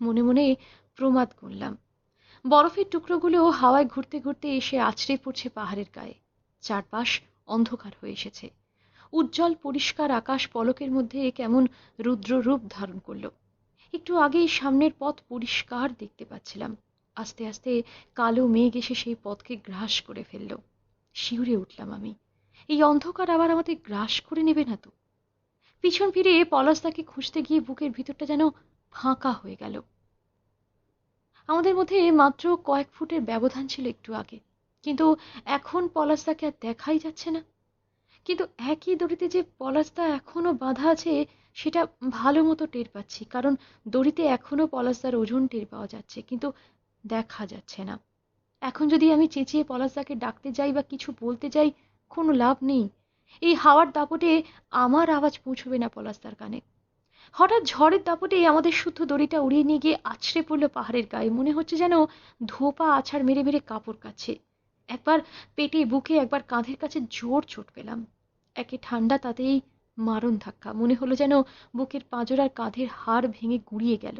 S1: মনে মনে প্রমাদ গুনলাম। বরফের টুকরোগুলো হাওয়ায় ঘুরতে ঘুরতে এসে আছড়ে পড়ছে পাহাড়ের গায়ে। চারপাশ অন্ধকার হয়ে এসেছে। উজ্জ্বল পরিষ্কার আকাশ পলকের মধ্যে কেমন রুদ্র রূপ ধারণ করলো। একটু আগেই সামনের পথ পরিষ্কার দেখতে পাচ্ছিলাম। আস্তে আস্তে কালো মেঘ এসে সেই পথকে গ্রাস করে ফেলল। শিউরে উঠলাম আমি। এই অন্ধকার আবার আমাদের গ্রাস করে নেবে না তো? পিছন ফিরে পলাশদাকে খুঁজতে গিয়ে বুকের ভিতরটা যেন ফাঁকা হয়ে গেল। আমাদের মধ্যে মাত্র কয়েক ফুটের ব্যবধান ছিল একটু আগে, কিন্তু এখন পলাশদাকে আর দেখাই যাচ্ছে না। কিন্তু একই দড়িতে যে পলাশদা এখনো বাঁধা আছে সেটা ভালো মতো টের পাচ্ছি, কারণ দড়িতে এখনো পলাশদার ওজন টের পাওয়া যাচ্ছে, কিন্তু দেখা যাচ্ছে না। এখন যদি আমি চেঁচিয়ে পলাশদাকে ডাকতে যাই বা কিছু বলতে যাই, কোনো লাভ নেই। এই হাওয়ার দাপটে আমার আওয়াজ পৌঁছবে না পলাশদার কানে। হঠাৎ ঝড়ের দাপটে আমাদের শুদ্ধ দড়িটা উড়িয়ে নিয়ে গিয়ে আছড়ে পড়লো পাহাড়ের গায়ে। মনে হচ্ছে যেন ধোপা আছাড় মেরে মেরে কাপড় কাচ্ছে। একবার পেটে বুকে, একবার কাঁধের কাছে জোর চোট পেলাম। একে ঠান্ডা, তাতেই মারণ ধাক্কা। মনে হলো যেন বুকের পাঁজর কাঁধের হাড় ভেঙে গুঁড়িয়ে গেল।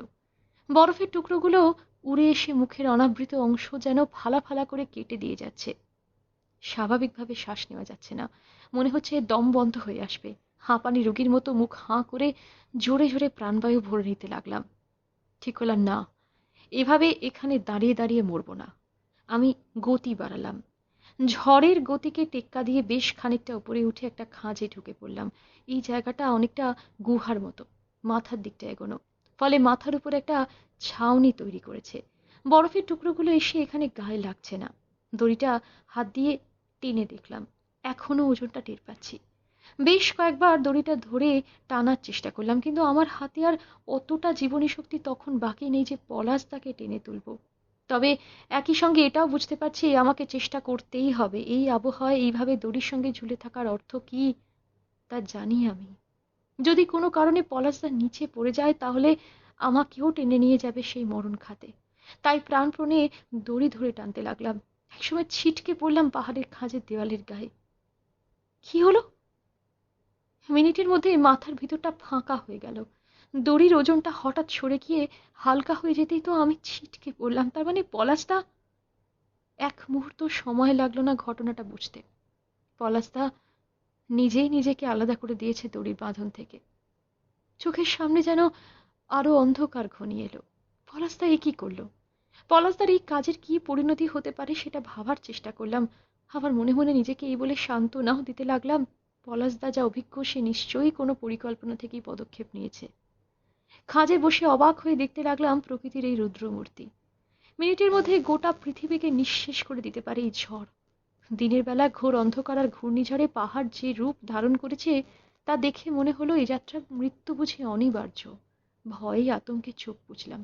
S1: বরফের টুকরোগুলো উড়ে এসে মুখের অনাবৃত অংশ যেন ফালা ফালা করে কেটে দিয়ে যাচ্ছে। স্বাভাবিকভাবে শ্বাস নেওয়া যাচ্ছে না। মনে হচ্ছে দম বন্ধ হয়ে আসবে। হাঁপানি রোগীর মতো মুখ হাঁ করে জোরে জোরে প্রাণবায়ু ভরে নিতে লাগলাম। ঠিক হলাম না, এভাবে এখানে দাঁড়িয়ে দাঁড়িয়ে মরবো না। আমি গতি বাড়ালাম। ঝড়ের গতিকে টেক্কা দিয়ে বেশ খানিকটা উপরে উঠে একটা খাঁজে ঢুকে পড়লাম। এই জায়গাটা অনেকটা গুহার মতো, মাথার দিকটা এগোনো, ফলে মাথার উপর একটা ছাউনি তৈরি করেছে। বরফের টুকরোগুলো এসে এখানে গায়ে লাগছে না। দড়িটা হাত দিয়ে টেনে দেখলাম, এখনো ওজনটা টের পাচ্ছি। বেশ কয়েকবার দড়িটা ধরে টানার চেষ্টা করলাম, কিন্তু আমার হাতে আর অতটা জীবনী শক্তি তখন বাকি নেই যে পলাশ তাকে টেনে তুলবো। তবে একই সঙ্গে এটাও বুঝতে পারছি আমাকে চেষ্টা করতেই হবে। এই আবহাওয়ায় এইভাবে দড়ির সঙ্গে ঝুলে থাকার অর্থ কি তা জানি আমি। যদি কোনো কারণে পলাশদা নিচে পড়ে যায়, তাহলে আমাকেও টেনে নিয়ে যাবে সেই মরণ খাতে। তাই প্রাণপণে দড়ি ধরে টানতে লাগলাম। একসময় ছিটকে পড়লাম পাহাড়ের খাঁজের দেওয়ালের গায়ে। কি হলো? মিনিটের মধ্যে মাথার ভিতরটা ফাঁকা হয়ে গেল। দড়ির ওজনটা হঠাৎ সরে গিয়ে হালকা হয়ে যেতেই তো আমি ছিটকে পড়লাম। তার মানে পলাশদা। এক মুহূর্ত সময় লাগলো না ঘটনাটা বুঝতে। পলাশদা নিজেই নিজেকে আলাদা করে দিয়েছে দড়ির বাঁধন থেকে। চোখের সামনে যেন আরো অন্ধকার ঘনিয়ে এলো। পলাশদা এ কি করলো? পলাশদার এই কাজের কি পরিণতি হতে পারে সেটা ভাবার চেষ্টা করলাম। আবার মনে মনে নিজেকে এই বলে সান্ত্বনাও দিতে লাগলাম, পলাশদা যা অভিজ্ঞ সে নিশ্চয়ই কোনো পরিকল্পনা থেকেই পদক্ষেপ নিয়েছে। খাঁজে বসে অবাক হয়ে দেখতে লাগলাম প্রকৃতির এই রুদ্রমূর্তি। মিনিটের মধ্যে গোটা পৃথিবীকে নিঃশেষ করে দিতে পারে এই ঝড়। দিনের বেলা ঘোর অন্ধকার আর ঘূর্ণিঝড়ে পাহাড় যে রূপ ধারণ করেছে তা দেখে মনে হলো এ যাত্রার মৃত্যু বুঝি অনিবার্য। ভয়ে আতঙ্কে চোখ বুজলাম,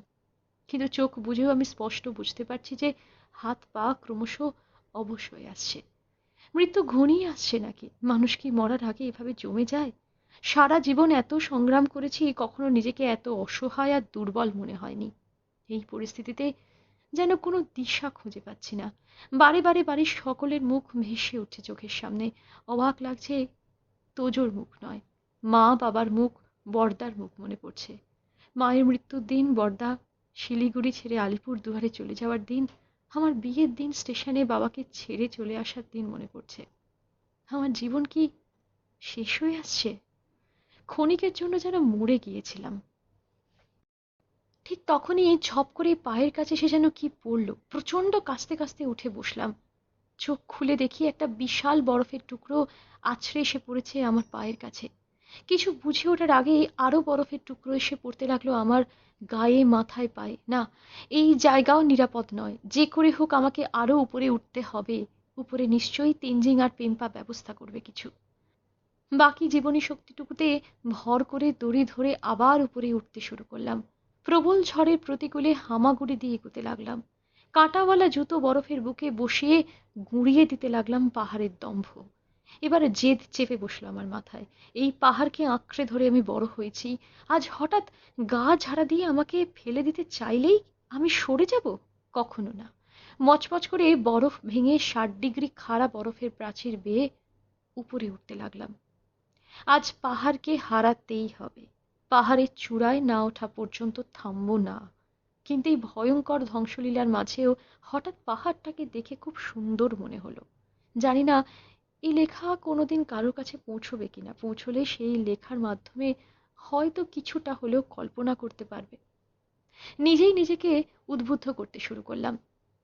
S1: কিন্তু চোখ বুঝেও আমি স্পষ্ট বুঝতে পারছি যে হাত পা ক্রমশ অবশ হয়ে আসছে। মৃত্যু ঘনিয়ে আসছে নাকি? মানুষ কি মরার আগে এভাবে জমে যায়? সারা জীবন এত সংগ্রাম করেছি, কখনো নিজেকে এত অসহায় আর দুর্বল মনে হয়নি। এই পরিস্থিতিতে যেন কোনো দিশা খুঁজে পাচ্ছি না। বারে বারে বাড়ির সকলের মুখ ভেসে উঠছে চোখের সামনে। অবাক লাগছে, তোজোর মুখ নয়, মা বাবার মুখ, বড়দার মুখ মনে পড়ছে। মায়ের মৃত্যুর দিন, বড়দা শিলিগুড়ি ছেড়ে আলিপুর দুয়ারে চলে যাওয়ার দিন, আমার বিয়ের দিন স্টেশনে বাবাকে ছেড়ে চলে আসার দিন মনে পড়ছে। আমার জীবন কি শেষ হয়ে আসছে? ক্ষণিকের জন্য যেন মরে গিয়েছিলাম। ঠিক তখনই ঝপ করে পায়ের কাছে সে যেন কি পড়ল। প্রচন্ড কাস্তে কাস্তে উঠে বসলাম। চোখ খুলে দেখি একটা বিশাল বরফের টুকরো আছড়ে এসে পড়েছে আমার পায়ের কাছে। কিছু বুঝে ওঠার আগেই আরো বরফের টুকরো এসে পড়তে লাগলো আমার গায়ে, মাথায়, পায়ে। না, এই জায়গাও নিরাপদ নয়। যে করে হোক আমাকে আরো উপরে উঠতে হবে। উপরে নিশ্চয়ই তেনজিং আর পেম্পা ব্যবস্থা করবে কিছু। বাকি জীবনী শক্তিটুকুতে ভর করে দড়ি ধরে আবার উপরে উঠতে শুরু করলাম। প্রবল ঝড়ের প্রতিকূলে হামাগুড়ি দিয়ে এগোতে লাগলাম। কাঁটাওয়ালা জুতো বরফের বুকে বসিয়ে গুঁড়িয়ে দিতে লাগলাম পাহাড়ের দম্ভ। এবার জেদ চেপে বসলো আমার মাথায়। এই পাহাড়কে আঁকড়ে ধরে আমি বড় হয়েছি, আজ হঠাৎ গা ঝাড়া দিয়ে আমাকে ফেলে দিতে চাইলেই আমি সরে যাব? কখনো না। মচমচ করে বরফ ভেঙে 60 ডিগ্রি খাড়া বরফের প্রাচীর বেয়ে উপরে উঠতে লাগলাম। আজ পাহাড়কে হারাতেই হবে। পাহাড়ের চূড়ায় না ওঠা পর্যন্ত থামবো না। কিন্তু এই ভয়ঙ্কর ধ্বংসলীলার মাঝেও হঠাৎ পাহাড়টাকে দেখে খুব সুন্দর মনে হলো। জানি না এই লেখা কোনোদিন কারোর কাছে পৌঁছবে কিনা। পৌঁছলে সেই লেখার মাধ্যমে হয়তো কিছুটা হলেও কল্পনা করতে পারবে। নিজেই নিজেকে উদ্বুদ্ধ করতে শুরু করলাম।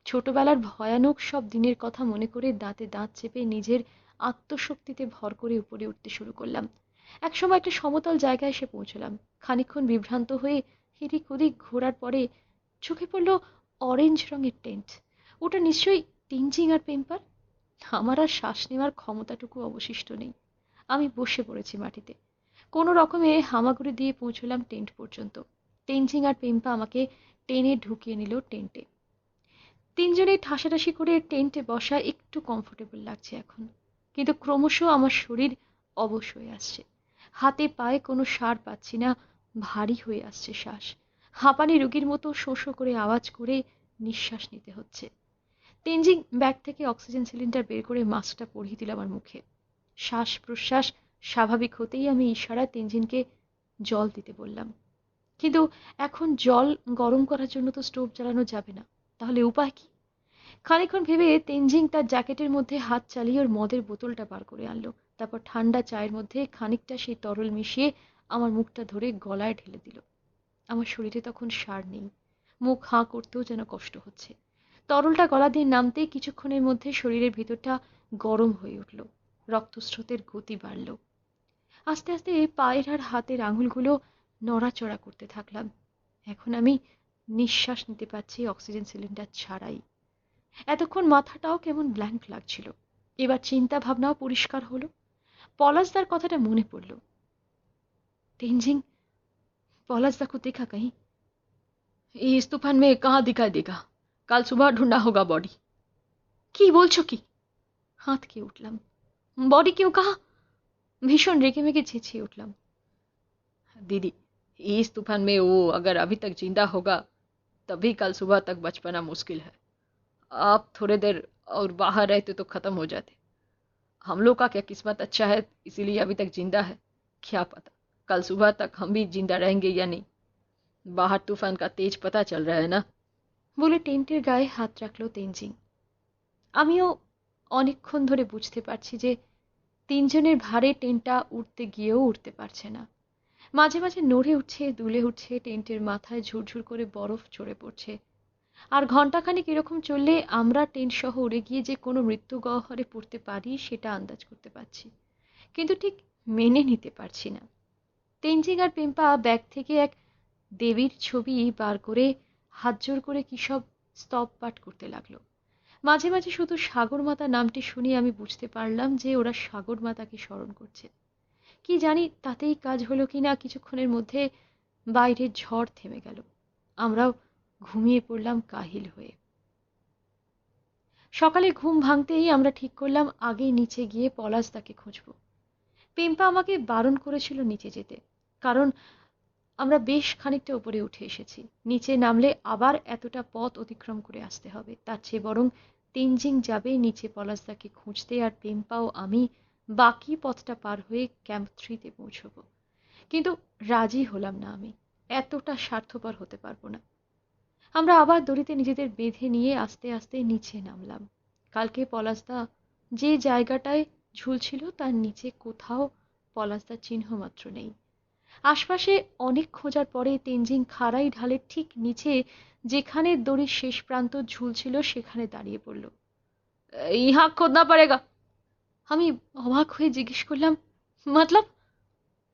S1: ছোটবেলার ভয়ানক সব দিনের কথা মনে করে দাঁতে দাঁত চেপে নিজের আত্মশক্তিতে ভর করে উপরে উঠতে শুরু করলাম। একসময় একটা সমতল জায়গায় এসে পৌঁছলাম। খানিকক্ষণ বিভ্রান্ত হয়ে এদিক ওদিক ঘোরার পরে চোখে পড়ল অরেঞ্জ রঙের টেন্ট। ওটা নিশ্চয়ই তেনজিং আর পেম্পার। আমার আর শ্বাস নেওয়ার ক্ষমতাটুকু অবশিষ্ট নেই। আমি বসে পড়েছি মাটিতে। কোনো রকমে হামাগুড়ি দিয়ে পৌঁছলাম টেন্ট পর্যন্ত। তেনজিং আর পেম্পা আমাকে টেনে ঢুকিয়ে নিল টেন্টে। তিনজনেই ঠাসাঠাসি করে টেন্টে বসা একটু কমফোর্টেবল লাগছে এখন। কিন্তু ক্রমশ আমার শরীর অবশ হয়ে আসছে। হাতে পায়ে কোনো সাড় পাচ্ছি না। ভারী হয়ে আসছে শ্বাস। হাঁপানি রোগীর মতো শোঁ শোঁ করে আওয়াজ করে নিঃশ্বাস নিতে হচ্ছে। তেনজিং ব্যাগ থেকে অক্সিজেন সিলিন্ডার বের করে মাস্কটা পরিয়ে দিল আমার মুখে। শ্বাস প্রশ্বাস স্বাভাবিক হতেই আমি ইশারায় তেনজিংকে জল দিতে বললাম। কিন্তু এখন জল গরম করার জন্য তো স্টোভ জ্বালানো যাবে না। তাহলে উপায় কি? খানিকক্ষণ ভেবে তেনজিং তার জ্যাকেটের মধ্যে হাত চালিয়ে ওর মদের বোতলটা বার করে আনলো। তারপর ঠান্ডা চায়ের মধ্যে খানিকটা সেই তরল মিশিয়ে আমার মুখটা ধরে গলায় ঢেলে দিল। আমার শরীরে তখন সাড় নেই। মুখ হাঁ করতেও যেন কষ্ট হচ্ছে। তরলটা গলা দিয়ে নামতেই কিছুক্ষণের মধ্যে শরীরের ভিতরটা গরম হয়ে উঠল। রক্তস্রোতের গতি বাড়ল। আস্তে আস্তে পায়ের আর হাতের আঙুলগুলো নড়াচড়া করতে থাকলাম। এখন আমি নিঃশ্বাস নিতে পারছি অক্সিজেন সিলিন্ডার ছাড়াই। এতক্ষণ মাথাটাও কেমন ব্ল্যাঙ্ক লাগছিল। এবার চিন্তা ভাবনাও পরিষ্কার হলো। পলাশদার কথাটা মনে পড়ল। तेंजिंग पॉलाज को देखा कहीं? इस तूफान में कहाँ दिखाई देगा? কাল সুবহ ঢুंढा होगा बॉडी। কি বলছো কি? হাতকে উঠলাম। বডি কেউ কাহা? ভীষণ রেগে মেগে চেঁচিয়ে উঠলাম। दीदी, इस तूफान में वो अगर अभी तक जिंदा होगा तभी कल सुबह तक बच पाना मुश्किल है। आप थोड़े देर और बाहर रहते तो खत्म हो जाते। हम लोग का क्या किस्मत अच्छा है इसीलिए अभी तक जिंदा है। क्या पता कल सुबह तक हम भी जिंदा रहेंगे या नहीं। बाहर तूफान का तेज पता चल रहा है ना। বলে টেন্টের গায়ে হাত রাখলো তেনজিং। আমিও অনেকক্ষণ ধরে বুঝতে পারছি যে তিনজনের ভারে টেন্টটা উঠতে গিয়েও উঠতে পারছে না। মাঝে মাঝে নড়ে উঠছে, দুলে উঠছে, টেন্টের মাথায় ঝুরঝুর করে বরফ ঝরে পড়ছে। আর ঘন্টাখানেক এরকম চললে আমরা টেন্ট সহ উড়ে গিয়ে যে কোনো মৃত্যু গহ্বরে পড়তে পারি সেটা আন্দাজ করতে পারছি। কিন্তু ঠিক মেনে নিতে পারছি না। তেনজিং আর পেম্পা ব্যাগ থেকে এক দেবীর ছবি বার করে হাত জোর করে কি সব স্তব পাঠ করতে লাগলো। মাঝে মাঝে শুধু সাগরমাতা নামটি শুনে আমি বুঝতে পারলাম যে ওরা সাগরমাতাকে স্মরণ করছে। কি জানি তাতেই কাজ হলো কিনা, কিছুক্ষণের মধ্যে বাইরের ঝড় থেমে গেল। আমরাও ঘুমিয়ে পড়লাম কাহিল হয়ে। সকালে ঘুম ভাঙতেই আমরা ঠিক করলাম আগে নিচে গিয়ে পলাশদাকে খুঁজব। পেম্পা আমাকে বারণ করেছিল নিচে যেতে, কারণ আমরা বেশ খানিকটা উপরে উঠে এসেছি। নিচে নামলে আবার এতটা পথ অতিক্রম করে আসতে হবে। তার চেয়ে বরং তেনজিং যাবে নিচে পলাশদাকে খুঁজতে, আর পেম্পা ও আমি বাকি পথটা পার হয়ে ক্যাম্প 3-তে পৌঁছব। কিন্তু রাজি হলাম না আমি। এতটা স্বার্থপর হতে পারবো না। আমরা আবার দড়িতে নিজেদের বেঁধে নিয়ে আস্তে আস্তে নিচে নামলাম। কালকে পলাশদা যে জায়গাটায় ঝুলছিল তার নিচে কোথাও পলাশদার চিহ্ন মাত্র নেই। আশপাশে অনেক খোঁজার পরে তেনজিং খাড়াই ঢালের ঠিক নিচে যেখানে দড়ির শেষ প্রান্ত ঝুলছিল সেখানে দাঁড়িয়ে পড়ল। ইহা खोदना पड़ेगा। আমি অবাক হয়ে জিজ্ঞেস করলাম, मतलब?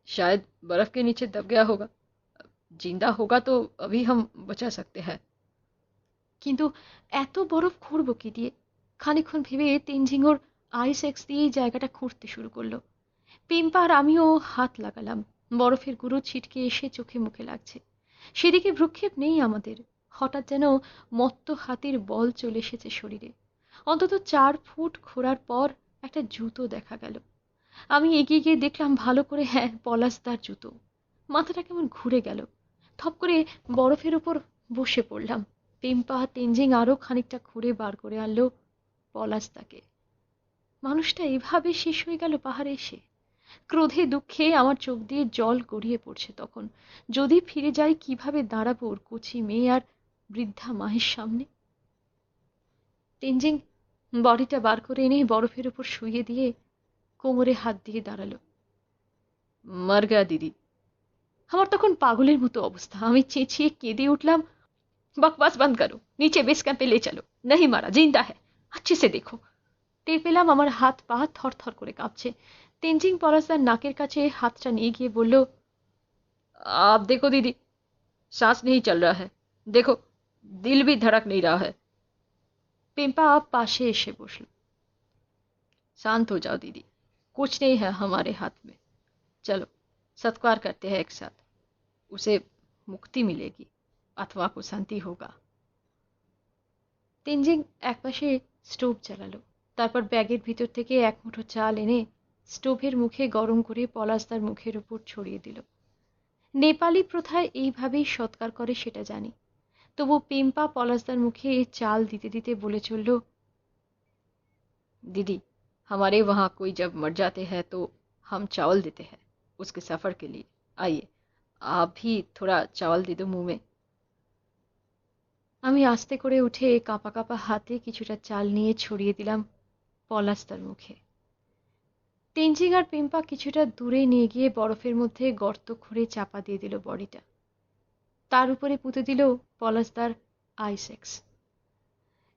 S1: शायद बर्फ के नीचे दब गया होगा। जिंदा होगा तो अभी हम बचा सकते हैं। কিন্তু এত বরফ খুঁড়ব কি দিয়ে? খানিকক্ষণ ভেবে তেনজিং ওর আইস এক্স দিয়ে জায়গাটা খুঁড়তে শুরু করলো। পিম্পা আর আমিও হাত লাগালাম। বরফের গুঁড়ো ছিটকে এসে চোখে মুখে লাগছে। সেদিকে ভ্রুক্ষেপ নেই আমাদের। হঠাৎ যেন মত্ত হাতির বল চলে এসেছে শরীরে। অন্তত 4 ফুট খোঁড়ার পর একটা জুতো দেখা গেল। আমি এগিয়ে গিয়ে দেখলাম ভালো করে, হ্যাঁ, পলাশদার জুতো। মাথাটা কেমন ঘুরে গেল। থপ করে বরফের উপর বসে পড়লাম। পেম্পা তেনজিং আরো খানিকটা খুঁড়ে বার করে আনলো পলাশদাকে। মানুষটা এভাবে শেষ হয়ে গেল পাহাড়ে এসে। ক্রোধে দুঃখে আমার চোখ দিয়ে জল গড়িয়ে পড়ছে তখন। যদি ফিরে যাই কিভাবে দাঁড়াবো ওর কচি মেয়ে আর বৃদ্ধা মায়ের সামনে? তেনজিং বডিটা বার করে এনে বরফের উপর শুইয়ে দিয়ে কোমরে হাত দিয়ে দাঁড়ালো। মর গয়া দিদি। আমার তখন পাগলের মতো অবস্থা। আমি চেঁচিয়ে কেঁদে উঠলাম, বকবাস বন্ধ করো, নিচে বেস ক্যাম্পে লে চলো, नहीं मारा, जिंदा है, अच्छे से देखो। টের পেলাম আমার হাত পা থরথর করে কাঁপছে। তেনজিং পলাশদার নাকের কাছে হাতটা নিয়ে গিয়ে বলল, आप देखो दीदी, सांस नहीं चल रहा है, देखो दिल भी धड़क नहीं रहा है। पेम्पा आप पाशे एसे बसल। शांत हो जाओ दीदी, कुछ नहीं है हमारे हाथ में, चलो सत्कार करते हैं एक साथ, उसे मुक्ति मिलेगी, आत्मा को शांति होगा। তেনজিং একপাশে স্টোভ জ্বালালো, তারপর ব্যাগের ভিতর থেকে এক মুঠো চাল এনে স্টোভের মুখে গরম করে পলাশদার মুখের উপর ছড়িয়ে দিল। নেপালি প্রথায় এইভাবেই সৎকার করে সেটা জানি, তবু পেম্পা পলাশদার মুখে চাল দিতে দিতে বলে চলল, दीदी हमारे वहाँ कोई जब मर जाते हैं तो हम चावल देते हैं उसके सफर के लिए, आइए आप भी थोड़ा चावल दे दो मुंह में। আমি আস্তে করে উঠে কাঁপা কাঁপা হাতে কিছুটা চাল নিয়ে ছড়িয়ে দিলাম পলাশদার মুখে। তেনজিং আর পেম্পা কিছুটা দূরে নিয়ে গিয়ে বরফের মধ্যে গর্ত খুঁড়ে চাপা দিয়ে দিল বডিটা। তার উপরে পুঁতে দিল পলাশদার আইসেক্স।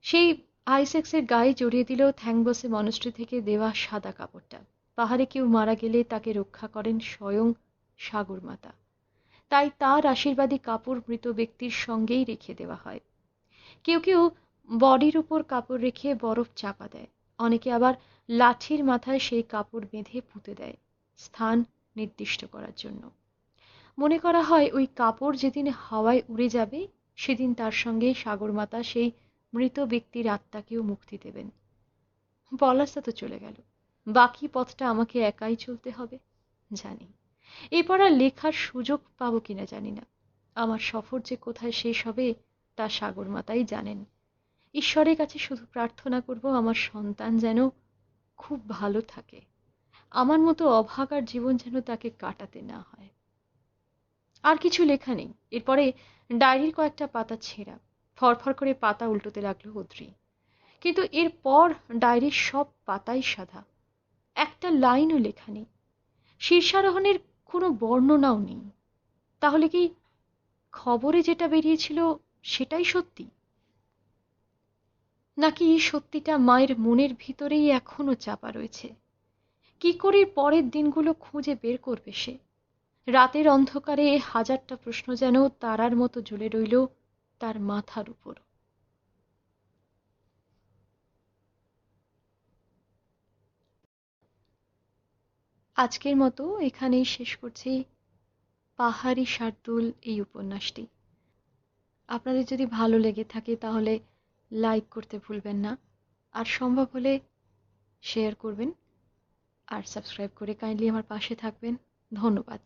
S1: সেই আইসেক্সের গায়ে জড়িয়ে দিল থ্যাংবসে মনস্ট্রি থেকে দেওয়া সাদা কাপড়টা। পাহাড়ে কেউ মারা গেলে তাকে রক্ষা করেন স্বয়ং সাগর মাতা, তাই তার আশীর্বাদী কাপড় মৃত ব্যক্তির সঙ্গেই রেখে দেওয়া হয়। কেউ কেউ বডির উপর কাপড় রেখে বরফ চাপা দেয়, অনেকে আবার লাঠির মাথায় সেই কাপড় বেঁধে পুঁতে দেয় স্থান নির্দিষ্ট করার জন্য। মনে করা হয় ওই কাপড় যেদিন হাওয়ায় উড়ে যাবে সেদিন তার সঙ্গে সাগরমাতা সেই মৃত ব্যক্তির আত্মাকেও মুক্তি দেবেন। পলাশদা তো চলে গেল, বাকি পথটা আমাকে একাই চলতে হবে জানি। এরপর আর লেখার সুযোগ পাবো কিনা জানি না। আমার সফর যে কোথায় শেষ হবে তা সাগরমাতাই জানেন। ঈশ্বরের কাছে শুধু প্রার্থনা করব আমার সন্তান যেন খুব ভালো থাকে, আমার মতো অভাগার জীবন যেন তাকে কাটাতে না হয়। আর কিছু লেখা নেই। এরপরে ডায়েরির কয়েকটা পাতা ছেঁড়া, ফরফর করে পাতা উল্টোতে লাগলো অদ্রি। কিন্তু এরপর ডায়েরির সব পাতাই সাদা, একটা লাইনও লেখা নেই, শীর্ষারোহণের কোনো বর্ণনাও নেই। তাহলে কি খবরে যেটা বেরিয়েছিল সেটাই সত্যি, নাকি সত্যিটা মায়ের মনের ভিতরেই এখনো চাপা রয়েছে? কি করে পরের দিনগুলো খুঁজে বের করবে সে? রাতের অন্ধকারে হাজারটা প্রশ্ন যেন তারার মতো জ্বলে রইল তার মাথার উপর। আজকের মতো এখানেই শেষ করছি পাহাড়ি শার্দুল এই উপন্যাসটি। আপনাদের যদি ভালো লেগে থাকে তাহলে লাইক করতে ভুলবেন না, আর সম্ভব হলে শেয়ার করবেন, আর সাবস্ক্রাইব করে কাইন্ডলি আমার পাশে থাকবেন। ধন্যবাদ।